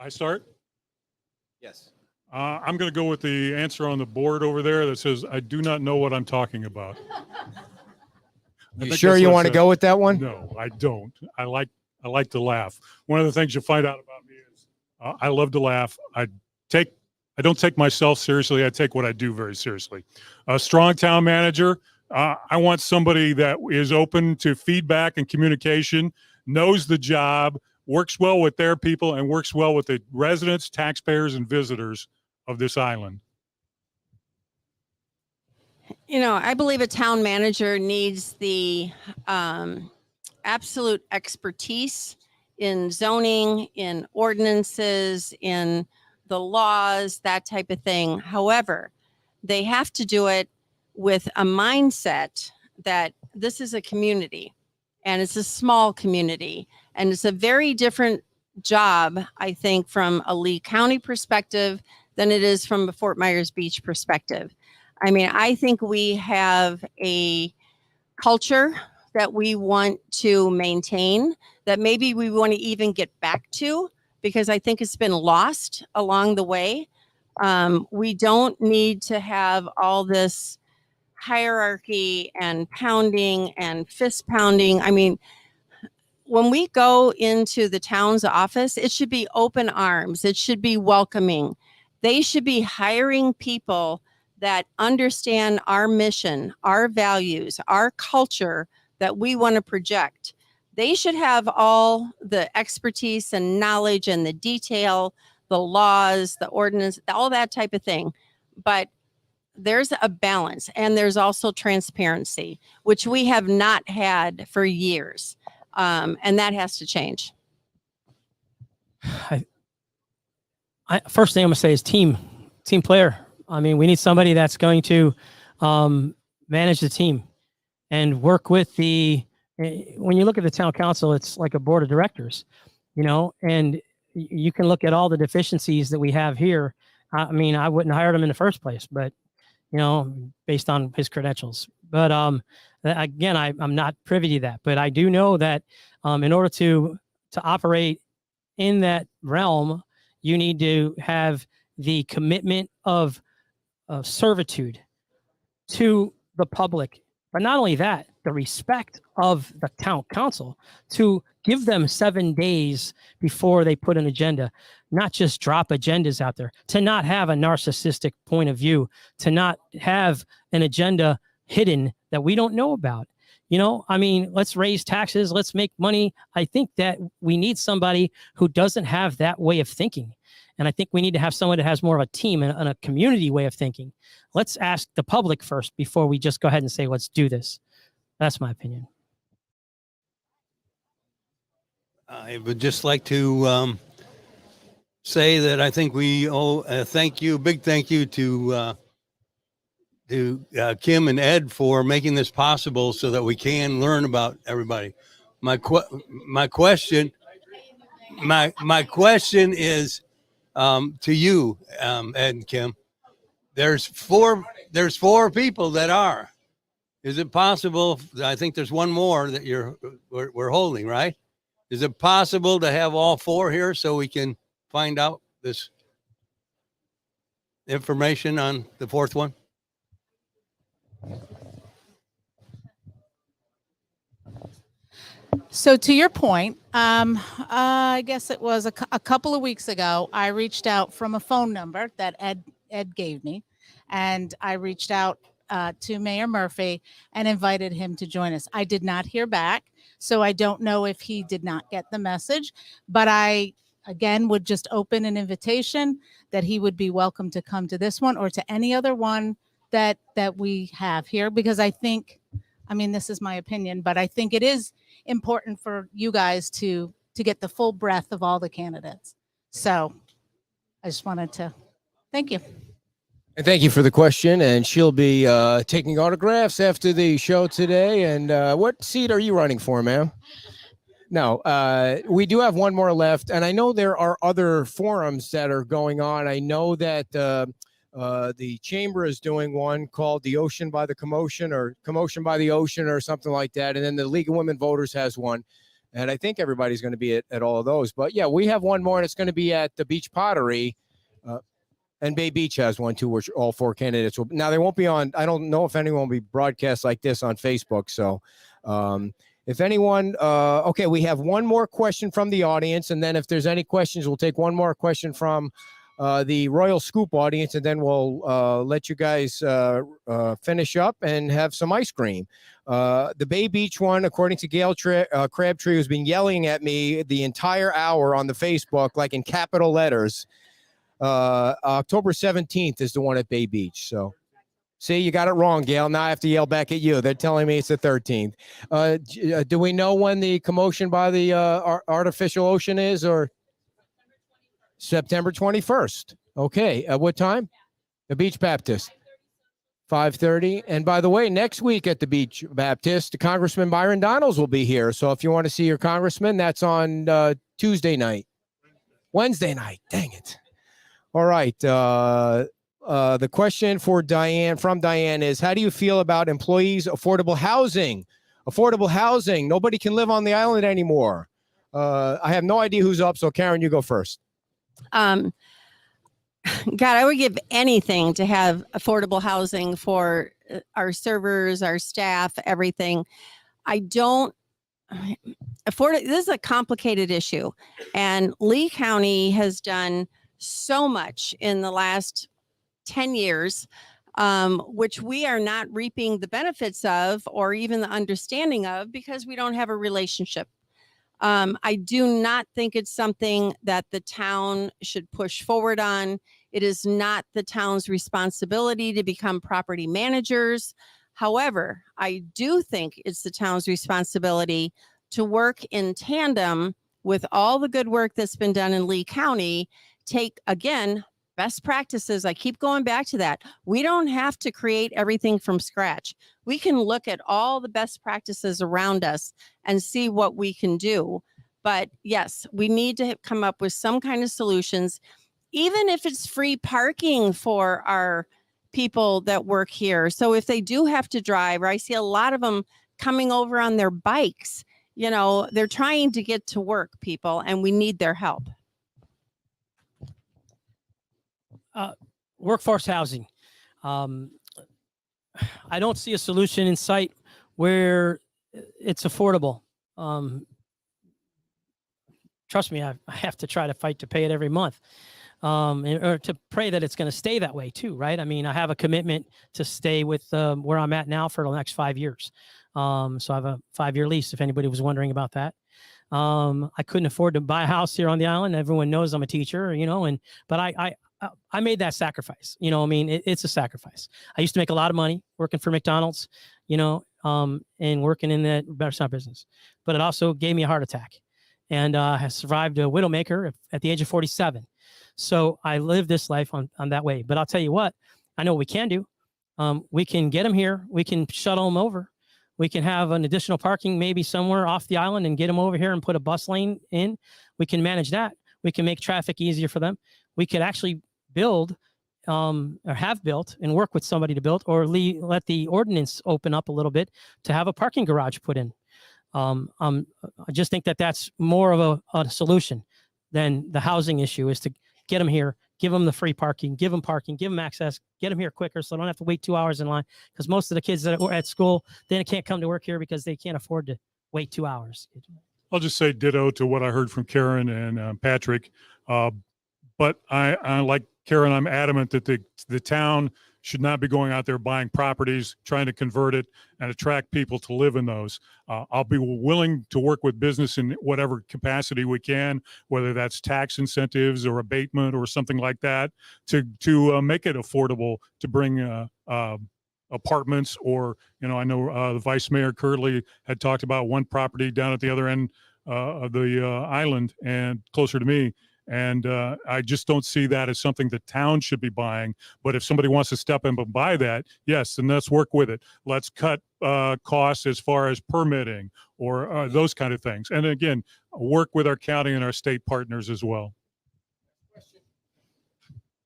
I start? Yes. I'm going to go with the answer on the board over there that says, I do not know what I'm talking about. You sure you want to go with that one? No, I don't. I like to laugh. One of the things you'll find out about me is I love to laugh. I don't take myself seriously. I take what I do very seriously. A strong town manager. I want somebody that is open to feedback and communication, knows the job, works well with their people, and works well with the residents, taxpayers, and visitors of this island. I believe a town manager needs the absolute expertise in zoning, in ordinances, in the laws, that type of thing. However, they have to do it with a mindset that this is a community, and it's a small community, and it's a very different job, I think, from a Lee County perspective than it is from a Fort Myers Beach perspective. I mean, I think we have a culture that we want to maintain, that maybe we want to even get back to, because I think it's been lost along the way. We don't need to have all this hierarchy and pounding and fist pounding. I mean, when we go into the town's office, it should be open arms. It should be welcoming. They should be hiring people that understand our mission, our values, our culture that we want to project. They should have all the expertise and knowledge and the detail, the laws, the ordinance, all that type of thing. But there's a balance, and there's also transparency, which we have not had for years. And that has to change. First thing I'm gonna say is team player. I mean, we need somebody that's going to manage the team and work with when you look at the town council, it's like a board of directors, and you can look at all the deficiencies that we have here. I mean, I wouldn't hire him in the first place, but, based on his credentials. But again, I'm not privy to that, but I do know that in order to operate in that realm, you need to have the commitment of servitude to the public. But not only that, the respect of the town council, to give them 7 days before they put an agenda, not just drop agendas out there, to not have a narcissistic point of view, to not have an agenda hidden that we don't know about. I mean, let's raise taxes, let's make money. I think that we need somebody who doesn't have that way of thinking. And I think we need to have someone that has more of a team and a community way of thinking. Let's ask the public first before we just go ahead and say, let's do this. That's my opinion. I would just like to say that I think we owe a big thank you to Kim and Ed for making this possible so that we can learn about everybody. My question is to you, Ed and Kim. There's four people that are. Is it possible? I think there's one more that we're holding, right? Is it possible to have all four here so we can find out this information on the fourth one? So to your point, I guess it was a couple of weeks ago, I reached out from a phone number that Ed gave me, and I reached out to Mayor Murphy and invited him to join us. I did not hear back, so I don't know if he did not get the message, but I, again, would just open an invitation that he would be welcome to come to this one or to any other one that we have here, because I think, I mean, this is my opinion, but I think it is important for you guys to get the full breadth of all the candidates. So I just wanted to thank you. And thank you for the question. And she'll be taking autographs after the show today. And what seat are you running for, ma'am? No, we do have one more left. And I know there are other forums that are going on. I know that the chamber is doing one called the Ocean by the Commotion, or Commotion by the Ocean, or something like that. And then the League of Women Voters has one. And I think everybody's going to be at all of those. But yeah, we have one more, and it's going to be at the Beach Pottery. And Bay Beach has one too, which all four candidates will. Now they won't be on. I don't know if anyone will be broadcast like this on Facebook. So if anyone, okay, we have one more question from the audience. And then if there's any questions, we'll take one more question from the Royal Scoop audience, and then we'll let you guys finish up and have some ice cream. The Bay Beach one, according to Gail Crabtree, who's been yelling at me the entire hour on the Facebook, like in capital letters. October 17th is the one at Bay Beach. So see, you got it wrong, Gail. Now I have to yell back at you. They're telling me it's the 13th. Do we know when the Commotion by the Artificial Ocean is, or September 21st? Okay. At what time? The Beach Baptist. 5:30. And by the way, next week at the Beach Baptist, Congressman Byron Donalds will be here. So if you want to see your congressman, that's on Wednesday night. Dang it. All right. The question from Diane is, how do you feel about employees' affordable housing? Affordable housing. Nobody can live on the island anymore. I have no idea who's up. So Karen, you go first. God, I would give anything to have affordable housing for our servers, our staff, everything. I don't afford it. This is a complicated issue. And Lee County has done so much in the last 10 years, which we are not reaping the benefits of or even the understanding of because we don't have a relationship. I do not think it's something that the town should push forward on. It is not the town's responsibility to become property managers. However, I do think it's the town's responsibility to work in tandem with all the good work that's been done in Lee County. Take, again, best practices. I keep going back to that. We don't have to create everything from scratch. We can look at all the best practices around us and see what we can do. But yes, we need to come up with some kind of solutions, even if it's free parking for our people that work here. So if they do have to drive, or I see a lot of them coming over on their bikes, you know, they're trying to get to work, people, and we need their help. Workforce housing. I don't see a solution in sight where it's affordable. Trust me, I have to try to fight to pay it every month, or to pray that it's going to stay that way too, right? I mean, I have a commitment to stay with where I'm at now for the next 5 years. So I have a 5-year lease, if anybody was wondering about that. I couldn't afford to buy a house here on the island. Everyone knows I'm a teacher, you know, but I made that sacrifice. You know, I mean, it's a sacrifice. I used to make a lot of money working for McDonald's, you know, and working in the restaurant business, but it also gave me a heart attack, and I survived a widowmaker at the age of 47. So I lived this life on that way. But I'll tell you what, I know what we can do. We can get them here. We can shuttle them over. We can have an additional parking maybe somewhere off the island and get them over here and put a bus lane in. We can manage that. We can make traffic easier for them. We could actually build or have built and work with somebody to build, or let the ordinance open up a little bit to have a parking garage put in. I just think that that's more of a solution than the housing issue, is to get them here, give them the free parking, give them access, get them here quicker so they don't have to wait 2 hours in line, because most of the kids that are at school, they can't come to work here because they can't afford to wait 2 hours. I'll just say ditto to what I heard from Karen and Patrick. But I like Karen, I'm adamant that the town should not be going out there buying properties, trying to convert it and attract people to live in those. I'll be willing to work with business in whatever capacity we can, whether that's tax incentives or abatement or something like that, to make it affordable to bring apartments. Or, you know, I know the Vice Mayor Curley had talked about one property down at the other end of the island and closer to me. And I just don't see that as something the town should be buying. But if somebody wants to step in and buy that, yes, then let's work with it. Let's cut costs as far as permitting or those kind of things. And again, work with our county and our state partners as well.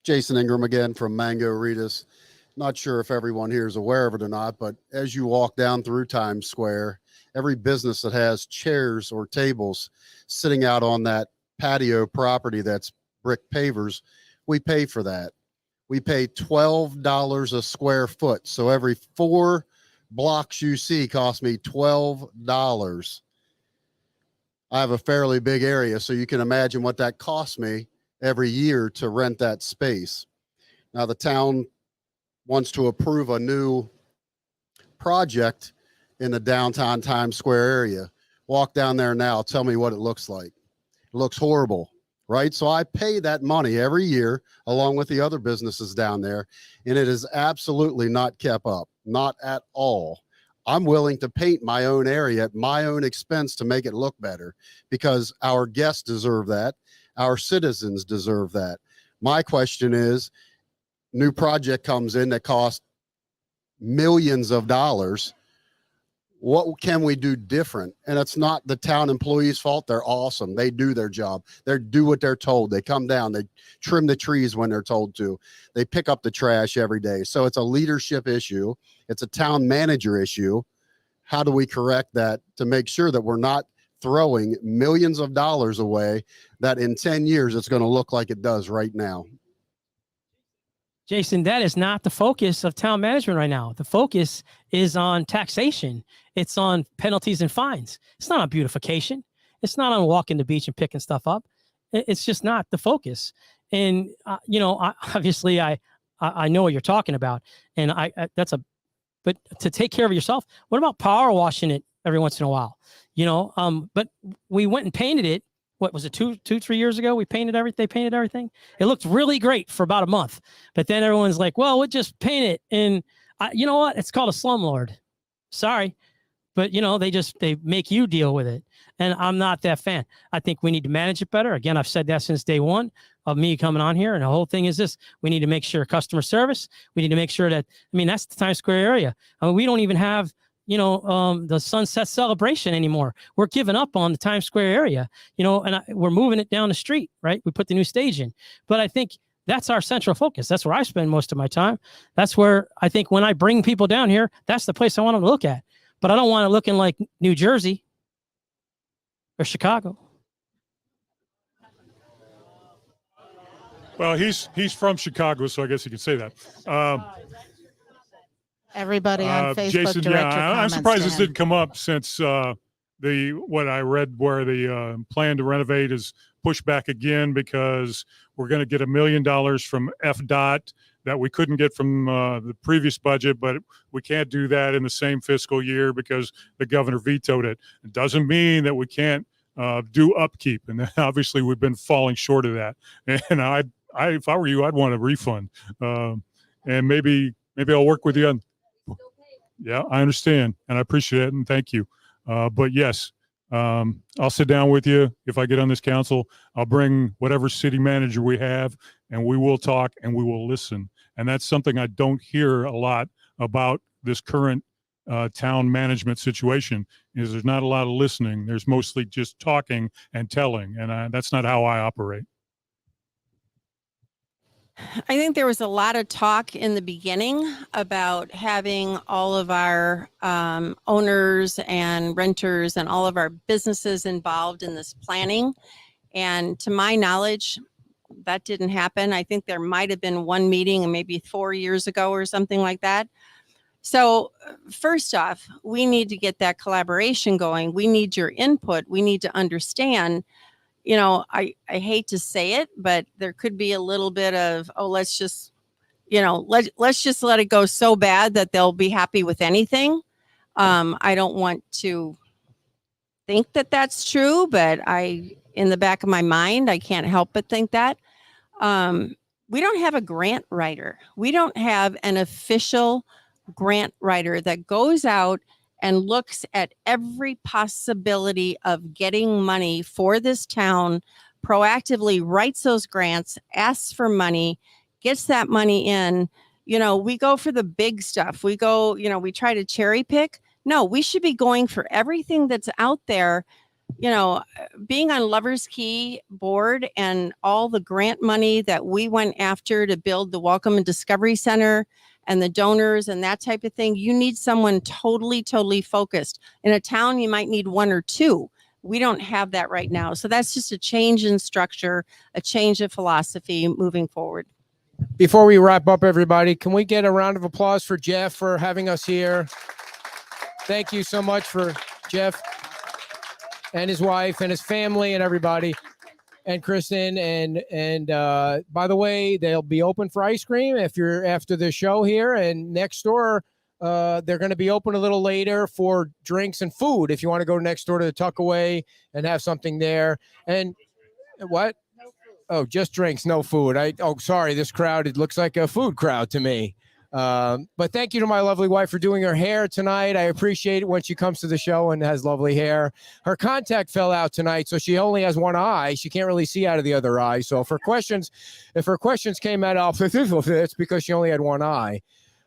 Jason Ingram again from Mango Ritas. Not sure if everyone here is aware of it or not, but as you walk down through Times Square, every business that has chairs or tables sitting out on that patio property that's brick pavers, we pay for that. We pay $12 a square foot. So every 4 blocks you see cost me $12. I have a fairly big area, so you can imagine what that costs me every year to rent that space. Now the town wants to approve a new project in the downtown Times Square area. Walk down there now, tell me what it looks like. It looks horrible, right? So I pay that money every year along with the other businesses down there, and it is absolutely not kept up, not at all. I'm willing to paint my own area at my own expense to make it look better, because our guests deserve that. Our citizens deserve that. My question is, new project comes in that costs millions of dollars. What can we do different? And it's not the town employees' fault. They're awesome. They do their job. They do what they're told. They come down. They trim the trees when they're told to. They pick up the trash every day. So it's a leadership issue. It's a town manager issue. How do we correct that to make sure that we're not throwing millions of dollars away that in 10 years it's going to look like it does right now. Jason, that is not the focus of town management right now. The focus is on taxation. It's on penalties and fines. It's not on beautification. It's not on walking the beach and picking stuff up. It's just not the focus. And, obviously I know what you're talking about. And but to take care of yourself, what about power washing it every once in a while? But we went and painted it. What was it, 3 years ago? They painted everything. It looked really great for about a month. But then everyone's like, well, we'll just paint it. And you know what? It's called a slumlord. Sorry. But, they make you deal with it. And I'm not that fan. I think we need to manage it better. Again, I've said that since day one of me coming on here. And the whole thing is this: we need to make sure customer service. We need to make sure that, that's the Times Square area. We don't even have, the sunset celebration anymore. We're giving up on the Times Square area, and we're moving it down the street, right? We put the new stage in. But I think that's our central focus. That's where I spend most of my time. That's where I think when I bring people down here, that's the place I want them to look at. But I don't want it looking like New Jersey or Chicago. Well, he's from Chicago, so I guess you could say that. Everybody on Facebook, Jason, direct your I'm comments surprised to this him. didn't come up since what I read where the plan to renovate is pushed back again because we're going to get $1 million from FDOT that we couldn't get from the previous budget, but we can't do that in the same fiscal year because the governor vetoed it. It doesn't mean that we can't do upkeep, and obviously we've been falling short of that. And I if I were you, I'd want a refund, and maybe I'll work with you on. Yeah, I understand, and I appreciate it, and thank you. But yes, I'll sit down with you if I get on this council. I'll bring whatever city manager we have, and we will talk and we will listen. And that's something I don't hear a lot about this current town management situation. Is there's not a lot of listening. There's mostly just talking and telling, and that's not how I operate. I think there was a lot of talk in the beginning about having all of our owners and renters and all of our businesses involved in this planning. And to my knowledge, that didn't happen. I think there might have been one meeting maybe 4 years ago or something like that. So first off, we need to get that collaboration going. We need your input. We need to understand, I hate to say it, but there could be a little bit of, let's just let it go so bad that they'll be happy with anything. I don't want to think that that's true, but in the back of my mind, I can't help but think that. We don't have a grant writer. We don't have an official grant writer that goes out and looks at every possibility of getting money for this town, proactively writes those grants, asks for money, gets that money in. We go for the big stuff. We go, we try to cherry pick. No, we should be going for everything that's out there. Being on Lover's Key board and all the grant money that we went after to build the Welcome and Discovery Center and the donors and that type of thing, you need someone totally focused. In a town, you might need one or two. We don't have that right now. So that's just a change in structure, a change of philosophy moving forward. Before we wrap up, everybody, can we get a round of applause for Jeff for having us here? Thank you so much for Jeff and his wife and his family and everybody. And Kristen, and by the way, they'll be open for ice cream if you're after the show here. And next door, they're going to be open a little later for drinks and food if you want to go next door to the Tuckaway and have something there. And what? Oh, just drinks, no food. Sorry, this crowd, it looks like a food crowd to me. But thank you to my lovely wife for doing her hair tonight. I appreciate it when she comes to the show and has lovely hair. Her contact fell out tonight, so she only has one eye. She can't really see out of the other eye. So if her questions came out, it's because she only had one eye.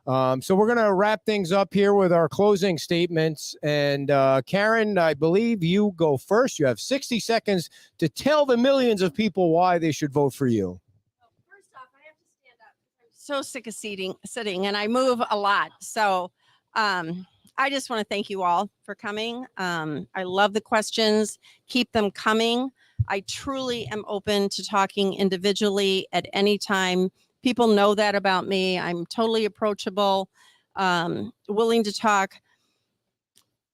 So we're going to wrap things up here with our closing statements. And Karen, I believe you go first. You have 60 seconds to tell the millions of people why they should vote for you. So sick of sitting and I move a lot. So I just want to thank you all for coming. I love the questions. Keep them coming. I truly am open to talking individually at any time. People know that about me. I'm totally approachable, willing to talk.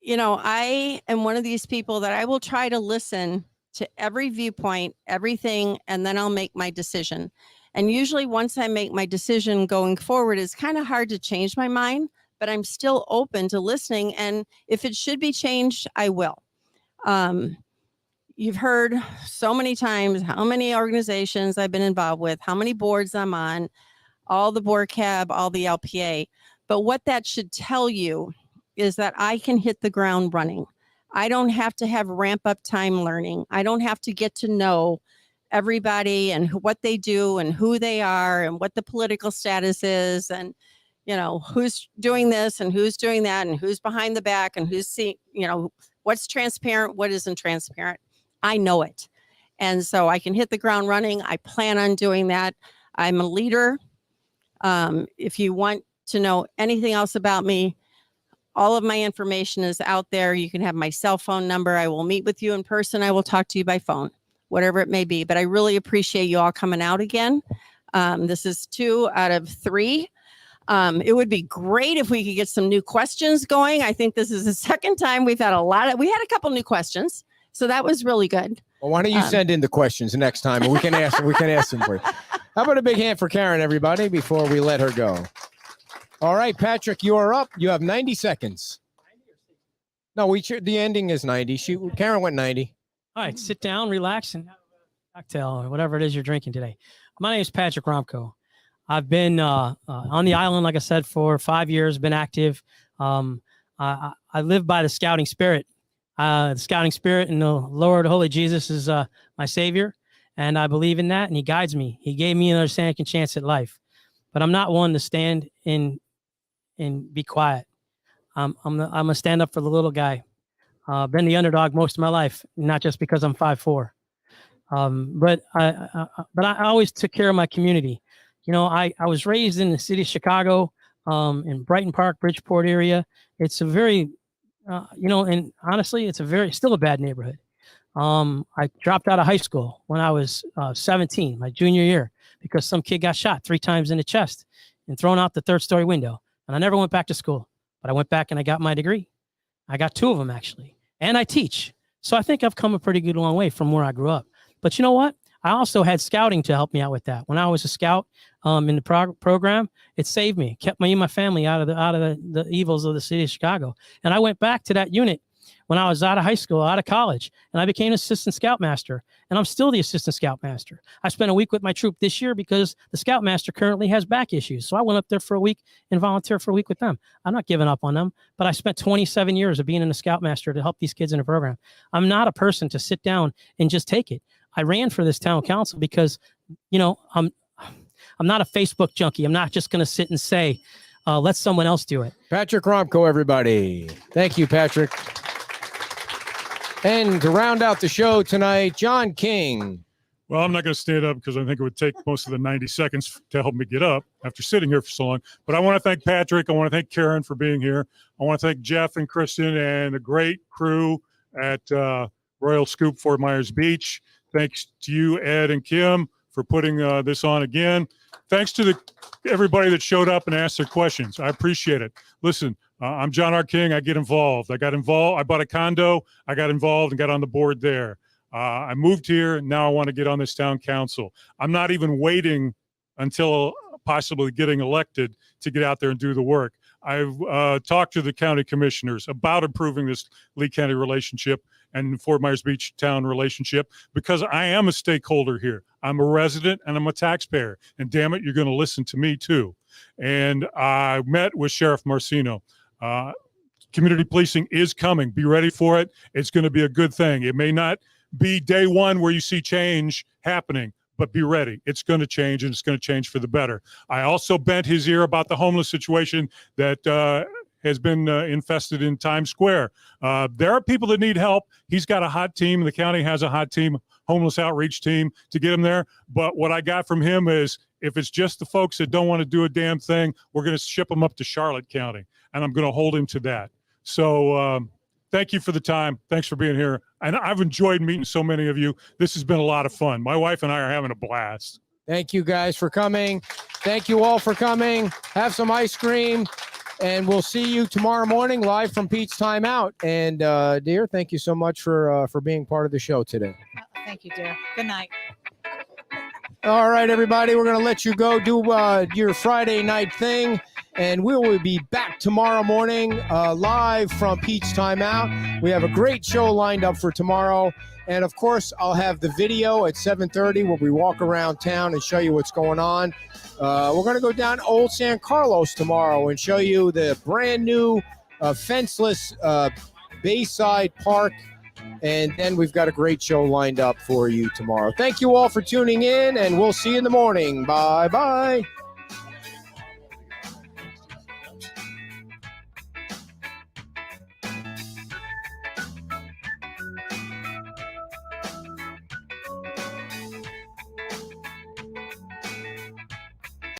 You know, I am one of these people that I will try to listen to every viewpoint, everything, and then I'll make my decision. And usually once I make my decision going forward, it's kind of hard to change my mind, but I'm still open to listening. And if it should be changed, I will. You've heard so many times how many organizations I've been involved with, how many boards I'm on, all the board cab, all the LPA. But what that should tell you is that I can hit the ground running. I don't have to have ramp up time learning. I don't have to get to know everybody and what they do and who they are and what the political status is and, you know, who's doing this and who's doing that and who's behind the back and who's seeing, you know, what's transparent, what isn't transparent. I know it. And so I can hit the ground running. I plan on doing that. I'm a leader. If you want to know anything else about me, all of my information is out there. You can have my cell phone number. I will meet with you in person. I will talk to you by phone, whatever it may be. But I really appreciate you all coming out again. This is 2 out of 3. It would be great if we could get some new questions going. I think this is the second time we've had we had a couple new questions. So that was really good. Well, why don't you send in the questions next time and we can ask them for you. How about a big hand for Karen, everybody, before we let her go? All right, Patrick, you are up. You have 90 seconds. No, the ending is 90. Karen went 90. All right, sit down, relax, and have a cocktail or whatever it is you're drinking today. My name is Patrick Romko. I've been on the island, like I said, for 5 years, been active. I live by the scouting spirit. The scouting spirit and the Lord, Holy Jesus is my savior. And I believe in that, and he guides me. He gave me another second chance at life. But I'm not one to stand and be quiet. I'm gonna stand up for the little guy. Been the underdog most of my life, not just because I'm 5'4". But I always took care of my community. You know, I was raised in the city of Chicago, in Brighton Park, Bridgeport area. It's a very, and honestly, it's still a bad neighborhood. I dropped out of high school when I was 17, my junior year, because some kid got shot 3 times in the chest and thrown out the 3rd-story window. And I never went back to school, but I went back and I got my degree. I got 2 of them, actually. And I teach. So I think I've come a pretty good long way from where I grew up. But you know what? I also had scouting to help me out with that. When I was a scout in the program, it saved me, kept me and my family out of the evils of the city of Chicago. And I went back to that unit when I was out of high school, out of college, and I became assistant scoutmaster. And I'm still the assistant scoutmaster. I spent a week with my troop this year because the scoutmaster currently has back issues. So I went up there for a week and volunteered for a week with them. I'm not giving up on them, but I spent 27 years of being in the scoutmaster to help these kids in the program. I'm not a person to sit down and just take it. I ran for this town council because, I'm not a Facebook junkie. I'm not just going to sit and say, let someone else do it. Patrick Romko, everybody. Thank you, Patrick. And to round out the show tonight, John King. Well, I'm not going to stand up because I think it would take most of the 90 seconds to help me get up after sitting here for so long. But I want to thank Patrick. I want to thank Karen for being here. I want to thank Jeff and Kristen and the great crew at Royal Scoop Fort Myers Beach. Thanks to you, Ed and Kim, for putting this on again. Thanks to everybody that showed up and asked their questions. I appreciate it. Listen, I'm John R. King. I get involved. I bought a condo. I got involved and got on the board there. I moved here. Now I want to get on this town council. I'm not even waiting until possibly getting elected to get out there and do the work. I've talked to the county commissioners about improving this Lee County relationship and Fort Myers Beach town relationship because I am a stakeholder here. I'm a resident and I'm a taxpayer. And damn it, you're going to listen to me too. And I met with Sheriff Marcino. Community policing is coming. Be ready for it. It's going to be a good thing. It may not be day one where you see change happening, but be ready. It's going to change, and it's going to change for the better. I also bent his ear about the homeless situation that has been infested in Times Square. There are people that need help. He's got a hot team. The county has a hot team, homeless outreach team to get them there. But what I got from him is if it's just the folks that don't want to do a damn thing, we're going to ship them up to Charlotte County, and I'm going to hold him to that. So thank you for the time. Thanks for being here. And I've enjoyed meeting so many of you. This has been a lot of fun. My wife and I are having a blast. Thank you guys for coming. Thank you all for coming. Have some ice cream. And we'll see you tomorrow morning live from Pete's Timeout. And dear, thank you so much for being part of the show today. Thank you, dear. Good night. All right, everybody, we're going to let you go do your Friday night thing. And we will be back tomorrow morning live from Pete's Timeout. We have a great show lined up for tomorrow. And, of course, I'll have the video at 7:30 where we walk around town and show you what's going on. We're going to go down Old San Carlos tomorrow and show you the brand new fenceless Bayside Park. And then we've got a great show lined up for you tomorrow. Thank you all for tuning in, and we'll see you in the morning. Bye-bye.